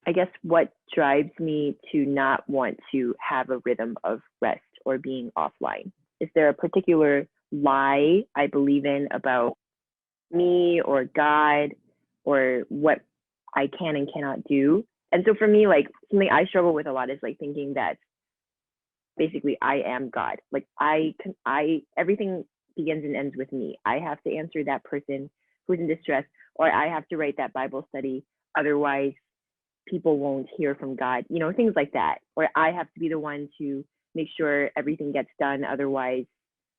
I guess, what drives me to not want to have a rhythm of rest or being offline. Is there a particular lie I believe in about me or God or what I can and cannot do? And so for me, like something I struggle with a lot is like thinking that basically I am God. Like everything begins and ends with me. I have to answer that person who's in distress, or I have to write that Bible study. Otherwise, people won't hear from God, things like that. Or I have to be the one to make sure everything gets done. Otherwise,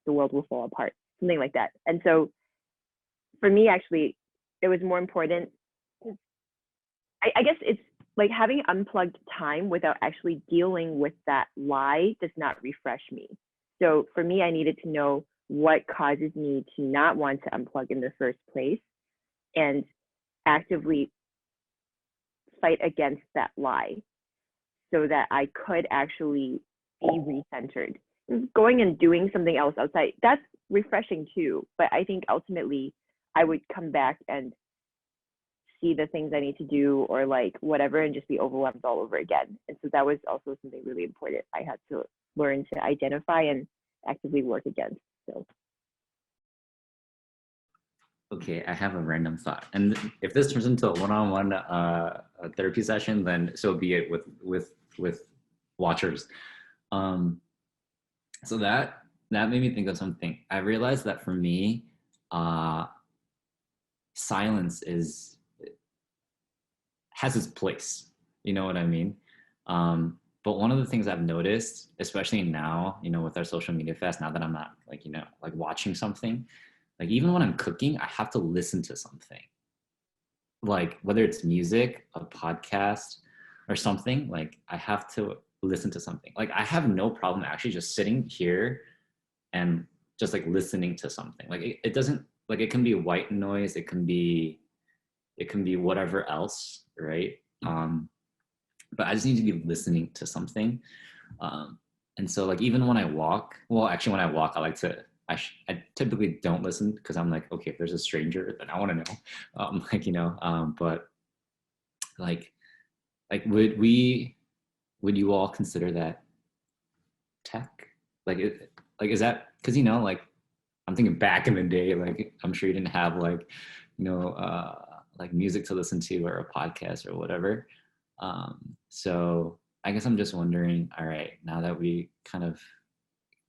the world will fall apart, something like that. And so for me, actually, it was more important. I guess it's like having unplugged time without actually dealing with that lie does not refresh me. So for me, I needed to know what causes me to not want to unplug in the first place and actively fight against that lie so that I could actually be recentered. Going and doing something else outside, that's refreshing too. But I think ultimately I would come back and see the things I need to do or like whatever and just be overwhelmed all over again. And so that was also something really important I had to learn to identify and actively work against. So Okay, I have a random thought, and if this turns into a one-on-one therapy session, then so be it with watchers. So that made me think of something. I realized that for me, silence has its place. You know what I mean? But one of the things I've noticed, especially now, with our social media fast, now that I'm not like watching something. Like even when I'm cooking, I have to listen to something. Like whether it's music, a podcast, or something, like I have to listen to something. Like I have no problem actually just sitting here and just like listening to something. Like it doesn't, like it can be white noise, it can be whatever else, right? But I just need to be listening to something. And so like even when I walk, well, actually when I walk, I typically don't listen because I'm like, okay, if there's a stranger, then I want to know, but like would you all consider that tech? Like is that, because like I'm thinking back in the day, like I'm sure you didn't have like like music to listen to or a podcast or whatever. So I guess I'm just wondering, all right, now that we kind of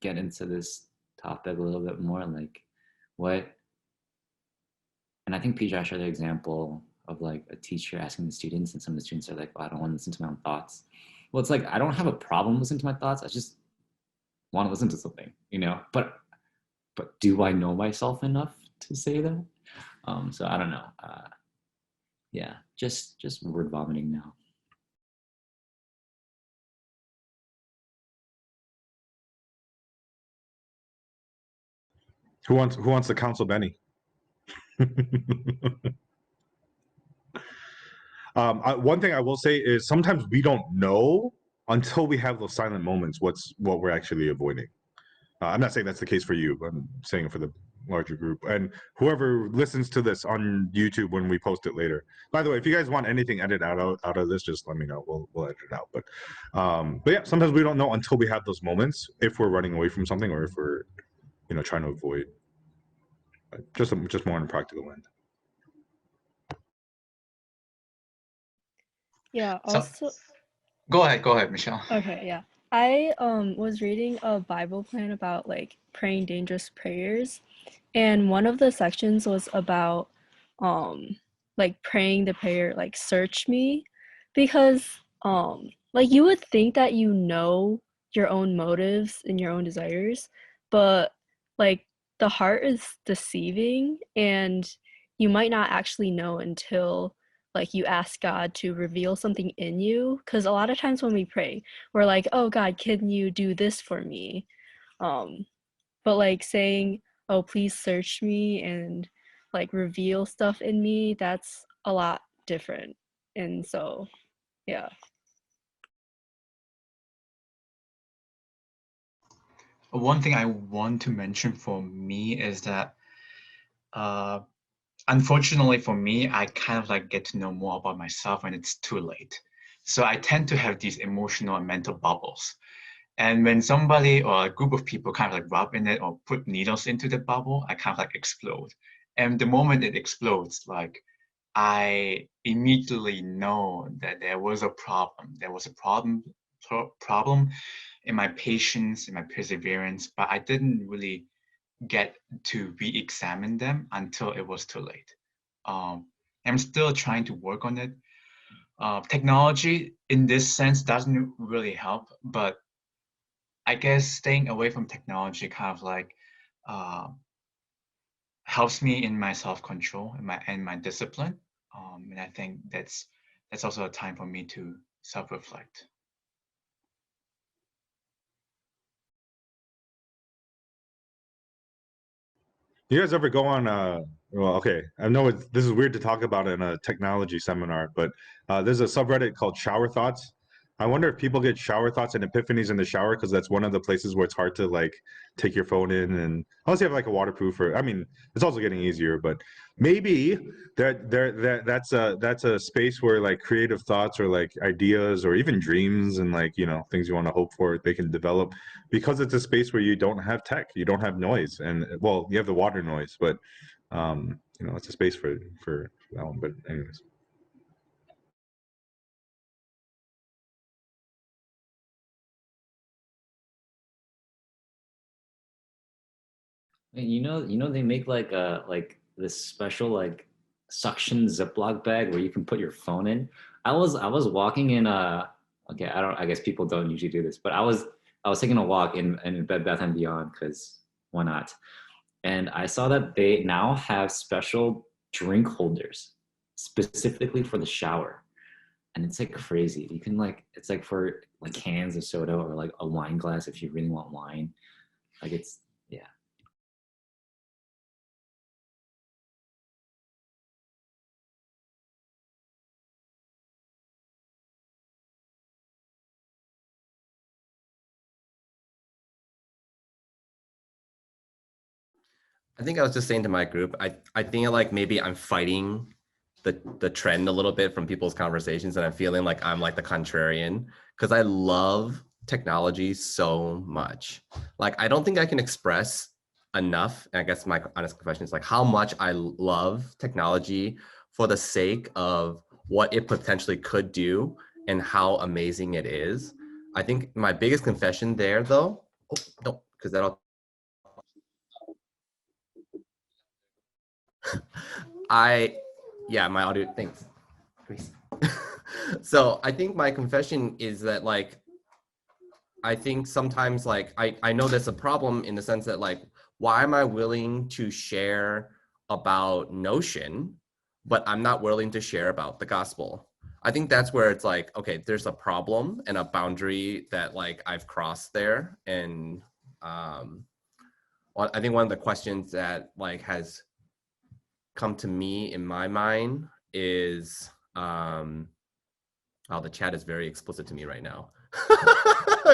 get into this topic a little bit more, like what, and I think Pijay showed the example of like a teacher asking the students, and some of the students are like, well, I don't want to listen to my own thoughts. Well, it's like, I don't have a problem listening to my thoughts. I just want to listen to something, but do I know myself enough to say that? So I don't know. Yeah, just word vomiting now. Who wants to counsel Benny? One thing I will say is sometimes we don't know until we have those silent moments what we're actually avoiding. I'm not saying that's the case for you, but I'm saying it for the larger group and whoever listens to this on YouTube when we post it later. By the way, if you guys want anything edited out of this, just let me know. We'll edit it out. But yeah, sometimes we don't know until we have those moments if we're running away from something or if we're trying to avoid. Just more on a practical end. Yeah, So also, go ahead, Michelle. okay, yeah. I was reading a Bible plan about like praying dangerous prayers, and one of the sections was about like praying the prayer like search me, because like you would think that your own motives and your own desires, but like the heart is deceiving, and you might not actually know until like you ask God to reveal something in you. Because a lot of times when we pray, we're like, oh God, can you do this for me? But like saying, oh, please search me and like reveal stuff in me, that's a lot different. And so, yeah. One thing I want to mention for me is that unfortunately for me, I kind of like get to know more about myself when it's too late. So I tend to have these emotional and mental bubbles. And when somebody or a group of people kind of like rub in it or put needles into the bubble, I kind of like explode. And the moment it explodes, like I immediately know that there was a problem. There was a problem in my patience, in my perseverance, but I didn't really get to re-examine them until it was too late. I'm still trying to work on it. Technology in this sense doesn't really help, but I guess staying away from technology kind of like helps me in my self-control and my discipline. And I think that's also a time for me to self-reflect. You guys ever go on well, okay, I know this is weird to talk about in a technology seminar, but there's a subreddit called Shower Thoughts. I wonder if people get shower thoughts and epiphanies in the shower because that's one of the places where it's hard to like take your phone in, and unless you have like a waterproof, or I mean, it's also getting easier, but maybe that's a space where like creative thoughts or like ideas or even dreams and like, you know, things you want to hope for, they can develop because it's a space where you don't have tech, you don't have noise, and well, you have the water noise, but you know, it's a space for that one. But anyways. And they make like this special like suction Ziploc bag where you can put your phone in. I was walking in okay, I guess people don't usually do this, but I was taking a walk in Bed Bath and Beyond because why not? And I saw that they now have special drink holders specifically for the shower. And it's like crazy. You can like, it's like for like cans of soda or like a wine glass if you really want wine. Like it's, yeah. I think I was just saying to my group, I think like maybe I'm fighting the trend a little bit from people's conversations, and I'm feeling like I'm like the contrarian because I love technology so much. Like I don't think I can express enough. And I guess my honest confession is like how much I love technology for the sake of what it potentially could do and how amazing it is. I think my biggest confession there though, oh no, because that'll yeah, my audio, thanks. So I think my confession is that like, I think sometimes like, I know there's a problem in the sense that like, why am I willing to share about Notion, but I'm not willing to share about the gospel? I think that's where it's like, okay, there's a problem and a boundary that like I've crossed there. And I think one of the questions that like has come to me in my mind is oh, the chat is very explicit to me right now.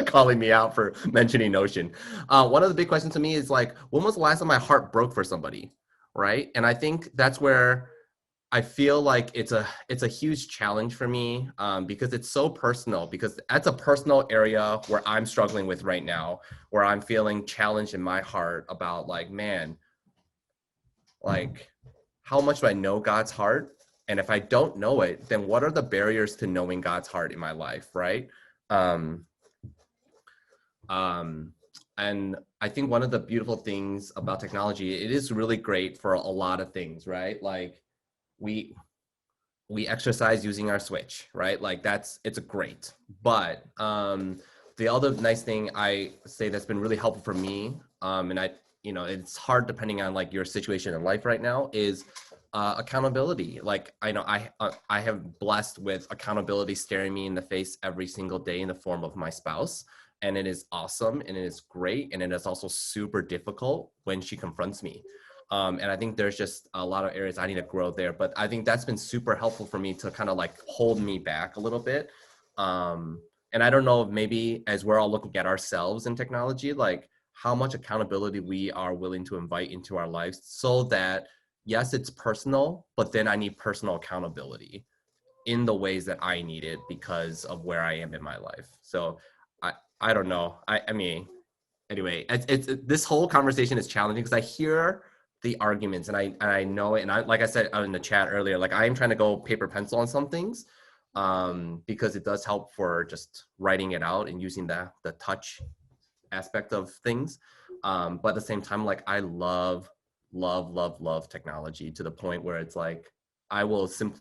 Calling me out for mentioning Notion. One of the big questions to me is like, when was the last time my heart broke for somebody, right? And I think that's where I feel like it's a huge challenge for me because it's so personal, because that's a personal area where I'm struggling with right now, where I'm feeling challenged in my heart about like, man, like how much do I know God's heart? And if I don't know it, then what are the barriers to knowing God's heart in my life, right? And I think one of the beautiful things about technology, it is really great for a lot of things, right? Like we exercise using our Switch, right? Like it's great. But the other nice thing I say that's been really helpful for me, and it's hard depending on like your situation in life right now, is accountability. Like I know I have blessed with accountability staring me in the face every single day in the form of my spouse. And it is awesome and it is great. And it is also super difficult when she confronts me. And I think there's just a lot of areas I need to grow there. But I think that's been super helpful for me to kind of like hold me back a little bit. And I don't know if maybe as we're all looking at ourselves in technology, like how much accountability we are willing to invite into our lives so that, yes, it's personal, but then I need personal accountability in the ways that I need it because of where I am in my life. So I don't know. I mean, anyway, it's this whole conversation is challenging because I hear the arguments and I know it. And I, like I said in the chat earlier, like I am trying to go paper pencil on some things because it does help for just writing it out and using the touch aspect of things. But at the same time, like I love technology to the point where it's like, I will simply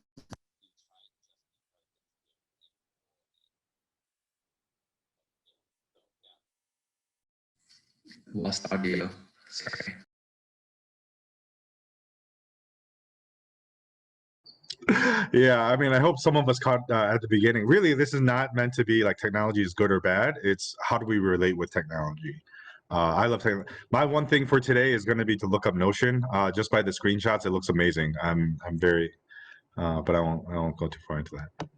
lost audio. Sorry. Yeah, I mean, I hope some of us caught at the beginning. Really, this is not meant to be like technology is good or bad. It's how do we relate with technology? I love technology. My one thing for today is going to be to look up Notion. Just by the screenshots, it looks amazing. I'm very, but I won't go too far into that.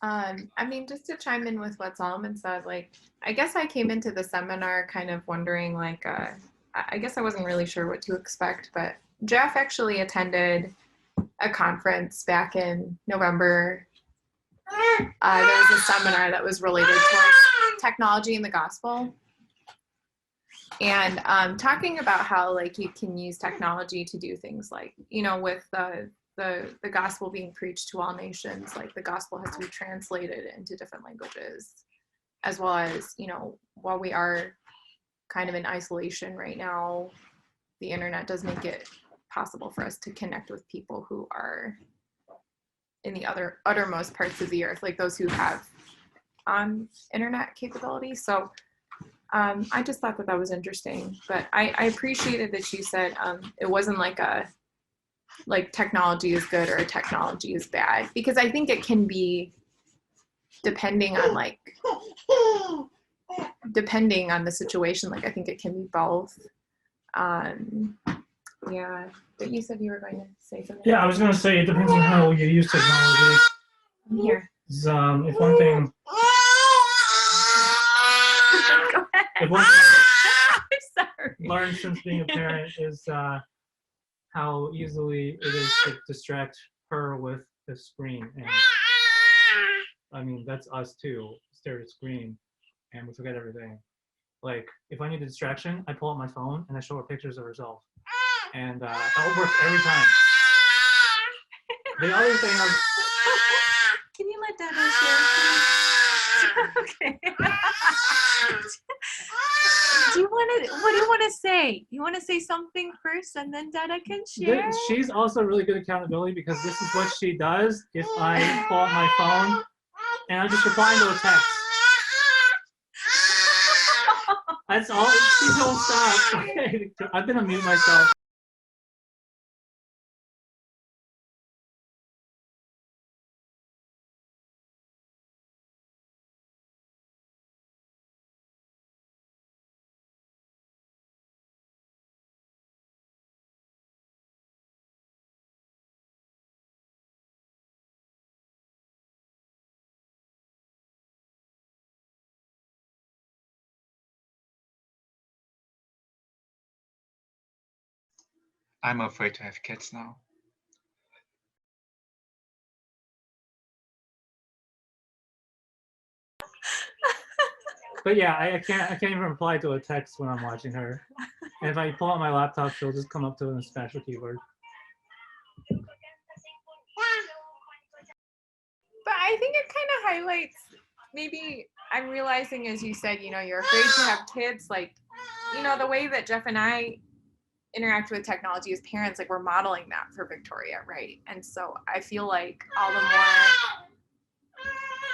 I mean, just to chime in with what Solomon said, like, I guess I came into the seminar kind of wondering, like, I guess I wasn't really sure what to expect, but Jeff actually attended a conference back in November. There was a seminar that was related towards technology in the gospel. And talking about how, like, you can use technology to do things like, you know, with the gospel being preached to all nations, like the gospel has to be translated into different languages, as well as, you know, while we are kind of in isolation right now, the internet does make it possible for us to connect with people who are in the uttermost parts of the earth, like those who have internet capability. So I just thought that was interesting, but I appreciated that you said it wasn't like technology is good or technology is bad, because I think it can be depending on the situation. Like, I think it can be both. Yeah, but you said you were going to say something. Yeah, I was going to say it depends on how you use technology. I'm here. If one thing, if one thing I've learned since being a parent is how easily it is to distract her with the screen. And I mean, that's us too, stare at a screen and we forget everything. Like, if I need a distraction, I pull out my phone and I show her pictures of herself. And that works every time. The other thing Can you let Dada share, please? Okay. What do you want to say? You want to say something first and then Dada can share? She's also really good accountability, because this is what she does if I pull out my phone and I'm just replying to a text. That's all. She won't stop. Okay. I'm going to mute myself. I'm afraid to have kids now. But yeah, I can't even reply to a text when I'm watching her. And if I pull out my laptop, she'll just come up to it and smash the keyboard. But I think it kind of highlights, maybe I'm realizing, as you said, you know, you're afraid to have kids, like, you know, the way that Jeff and I interact with technology as parents, like, we're modeling that for Victoria, right? And so I feel like all the more,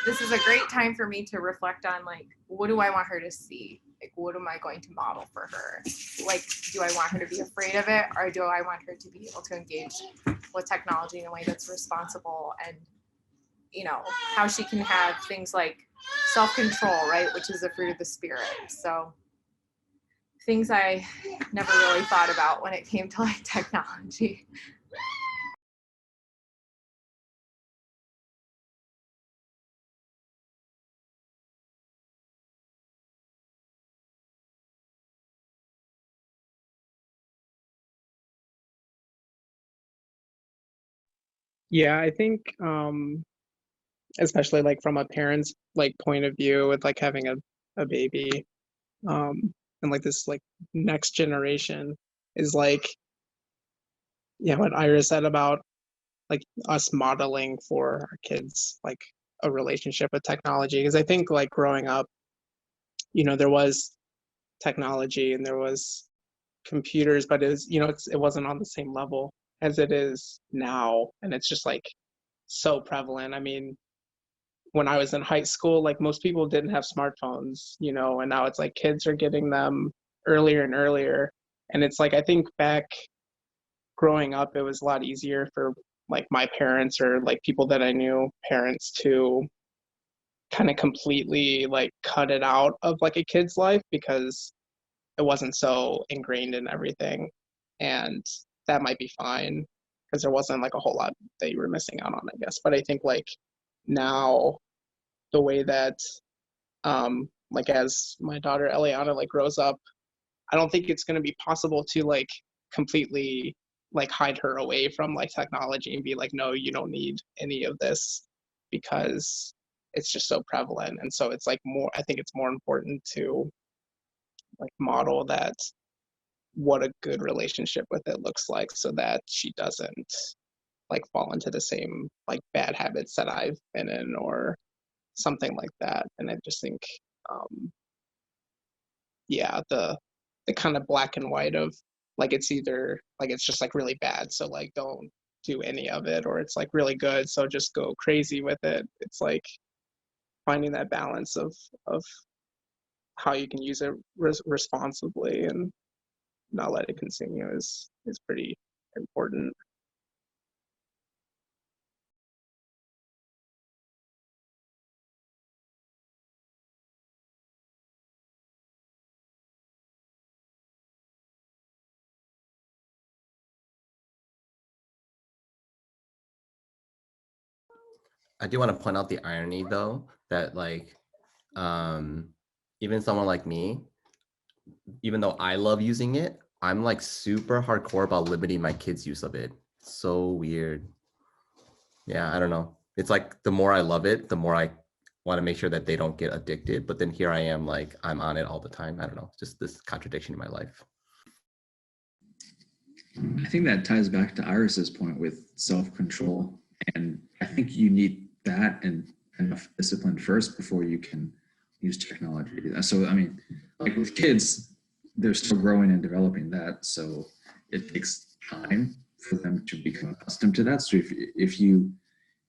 this is a great time for me to reflect on, like, what do I want her to see? Like, what am I going to model for her? Like, do I want her to be afraid of it, or do I want her to be able to engage with technology in a way that's responsible, and, you know, how she can have things like self-control, right, which is the fruit of the spirit. So things I never really thought about when it came to, like, technology. Yeah, I think especially like from a parent's like point of view with like having a baby, and like this like next generation is like, yeah, what Ira said about like us modeling for our kids like a relationship with technology. Because I think like growing up, you know, there was technology and there was computers, but it was, you know, it wasn't on the same level as it is now, and it's just like so prevalent. I mean, when I was in high school, like most people didn't have smartphones, you know, and now it's like kids are getting them earlier and earlier. And it's like, I think back growing up, it was a lot easier for like my parents or like people that I knew, parents, to kind of completely like cut it out of like a kid's life because it wasn't so ingrained in everything. And that might be fine because there wasn't like a whole lot that you were missing out on, I guess. But I think like now the way that like as my daughter Eliana like grows up, I don't think it's going to be possible to like completely like hide her away from like technology and be like, no, you don't need any of this, because it's just so prevalent. And so it's like more, I think it's more important to like model that, what a good relationship with it looks like, so that she doesn't like fall into the same like bad habits that I've been in or something like that. And I just think yeah, the kind of black and white of like, it's either like it's just like really bad, so like don't do any of it, or it's like really good, so just go crazy with it. It's like finding that balance of how you can use it responsibly and not let it consume you is pretty important. I do want to point out the irony though, that like even someone like me, even though I love using it, I'm like super hardcore about limiting my kids' use of it. So weird. Yeah, I don't know. It's like the more I love it, the more I want to make sure that they don't get addicted. But then here I am, like I'm on it all the time. I don't know, just this contradiction in my life. I think that ties back to Iris's point with self-control. And I think you need that and enough discipline first before you can use technology. So, I mean, like with kids, they're still growing and developing that. So it takes time for them to become accustomed to that. So if you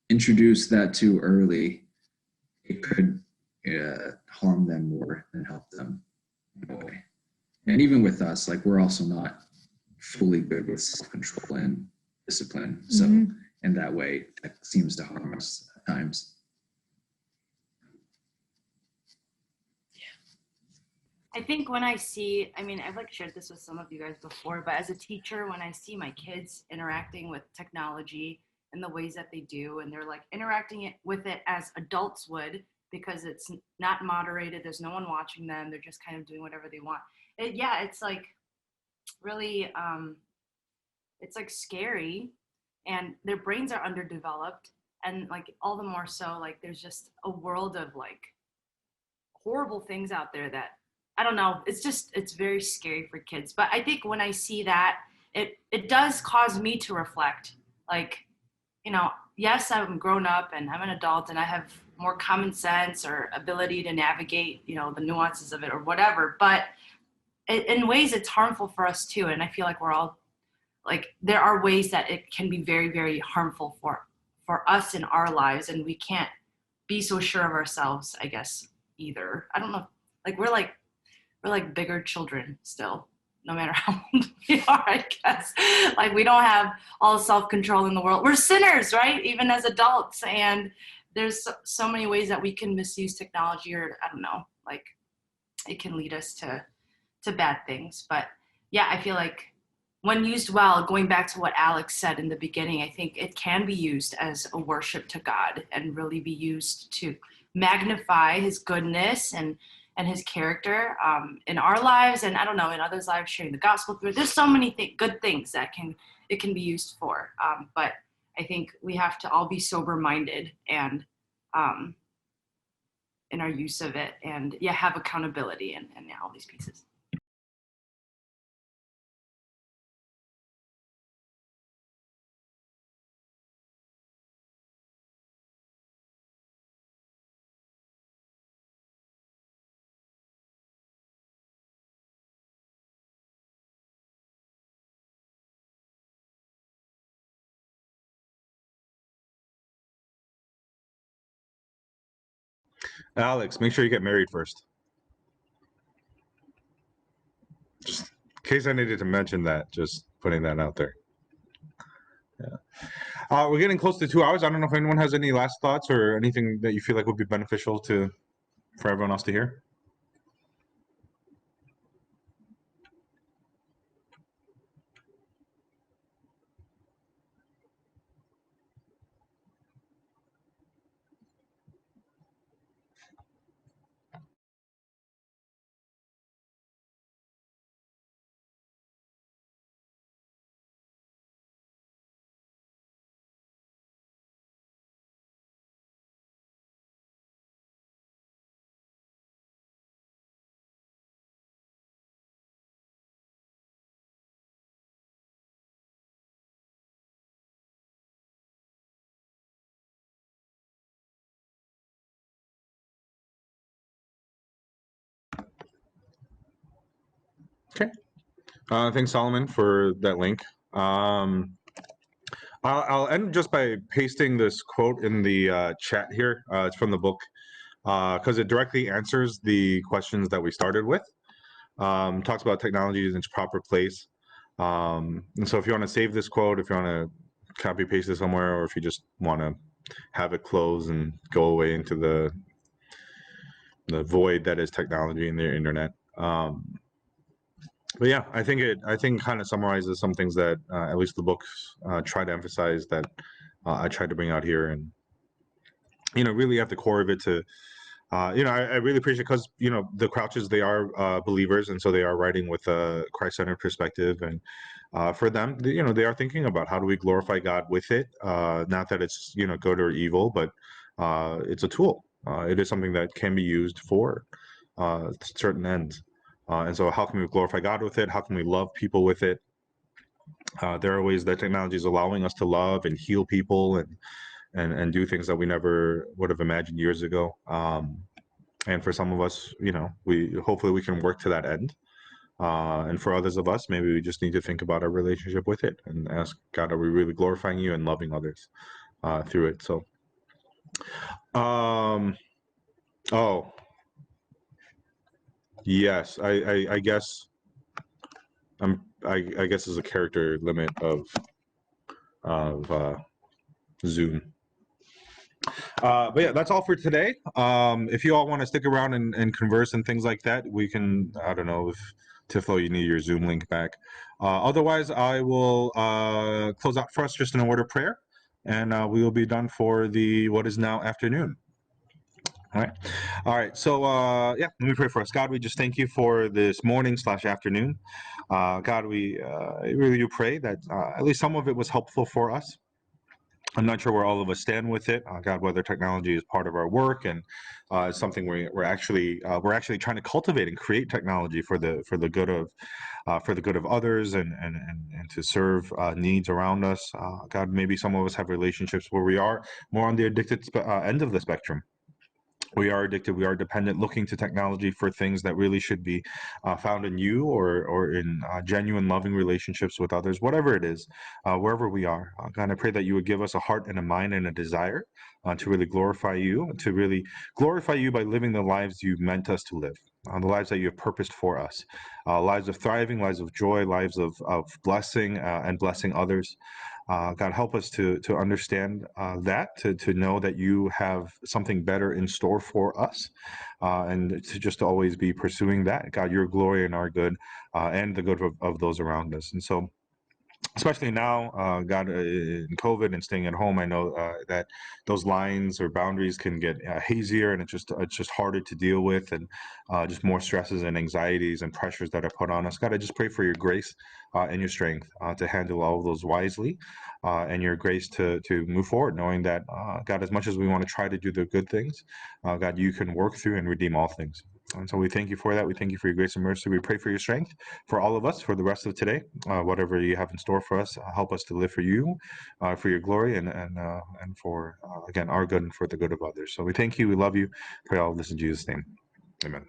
introduce that too early, it could harm them more than help them in a way. And even with us, like we're also not fully good with self-control and discipline. So in that way, that seems to harm us at times. I think when I see, I mean, I've like shared this with some of you guys before, but as a teacher, when I see my kids interacting with technology in the ways that they do, and they're like interacting with it as adults would, because it's not moderated, there's no one watching them, they're just kind of doing whatever they want. Yeah, it's like really, it's like scary, and their brains are underdeveloped, and like all the more so, like there's just a world of like horrible things out there that I don't know. It's very scary for kids. But I think when I see that, it does cause me to reflect. Like, you know, yes, I'm grown up and I'm an adult and I have more common sense or ability to navigate, you know, the nuances of it or whatever. But in ways, it's harmful for us too. And I feel like we're all like, there are ways that it can be very, very harmful for us in our lives, and we can't be so sure of ourselves, I guess, either. I don't know. Like we're like bigger children still, no matter how old we are, I guess. Like we don't have all self-control in the world. We're sinners, right? Even as adults. And there's so many ways that we can misuse technology, or I don't know, like it can lead us to bad things. But yeah, I feel like when used well, going back to what Alex said in the beginning, I think it can be used as a worship to God and really be used to magnify his goodness and his character in our lives, and I don't know, in others' lives, sharing the gospel through. There's so many good things that it can be used for. But I think we have to all be sober-minded and in our use of it, and yeah, have accountability and all these pieces. Alex, make sure you get married first. Just in case I needed to mention that, just putting that out there. Yeah. We're getting close to 2 hours. I don't know if anyone has any last thoughts or anything that you feel like would be beneficial for everyone else to hear. Okay. Thanks, Solomon, for that link. I'll end just by pasting this quote in the chat here. It's from the book because it directly answers the questions that we started with. Talks about technology in its proper place. And so if you want to save this quote, if you want to copy paste it somewhere, or if you just want to have it close and go away into the void that is technology and the internet. But yeah, I think kind of summarizes some things that at least the books try to emphasize that I tried to bring out here, and really at the core of it to I really appreciate, because the Crouches, they are believers, and so they are writing with a Christ-centered perspective, and for them, they are thinking about how do we glorify God with it. Not that it's good or evil, but it's a tool. It is something that can be used for certain ends. And so how can we glorify God with it? How can we love people with it? There are ways that technology is allowing us to love and heal people and do things that we never would have imagined years ago. And for some of us, we hopefully we can work to that end. And for others of us, maybe we just need to think about our relationship with it and ask God, are we really glorifying you and loving others through it? So, oh, yes, I guess I guess there's a character limit of Zoom. But yeah, that's all for today. If you all want to stick around and converse and things like that, we can, I don't know if Tiflo, you need your Zoom link back. Otherwise, I will close out for us just in a word of prayer, and we will be done for the what is now afternoon. All right. So yeah, let me pray for us. God, we just thank you for this morning/afternoon. God, we really do pray that at least some of it was helpful for us. I'm not sure where all of us stand with it, God. Whether technology is part of our work and it's something we're actually trying to cultivate and create technology for the good of others and to serve needs around us. God, maybe some of us have relationships where we are more on the addicted end of the spectrum. We are addicted, we are dependent, looking to technology for things that really should be found in you or in genuine loving relationships with others, whatever it is, wherever we are. God, I pray that you would give us a heart and a mind and a desire to really glorify you by living the lives you've meant us to live, the lives that you have purposed for us, lives of thriving, lives of joy, lives of blessing and blessing others. God, help us to understand that, to know that you have something better in store for us, and to just always be pursuing that. God, your glory and our good, and the good of those around us. And so, especially now, God, in COVID and staying at home, I know that those lines or boundaries can get hazier, and it's just harder to deal with, and just more stresses and anxieties and pressures that are put on us. God, I just pray for your grace and your strength to handle all of those wisely, and your grace to move forward, knowing that God, as much as we want to try to do the good things, God, you can work through and redeem all things. And so we thank you for that. We thank you for your grace and mercy. We pray for your strength for all of us for the rest of today. Whatever you have in store for us, help us to live for you, for your glory, and for again our good and for the good of others. So we thank you. We love you. Pray all of this in Jesus' name. Amen.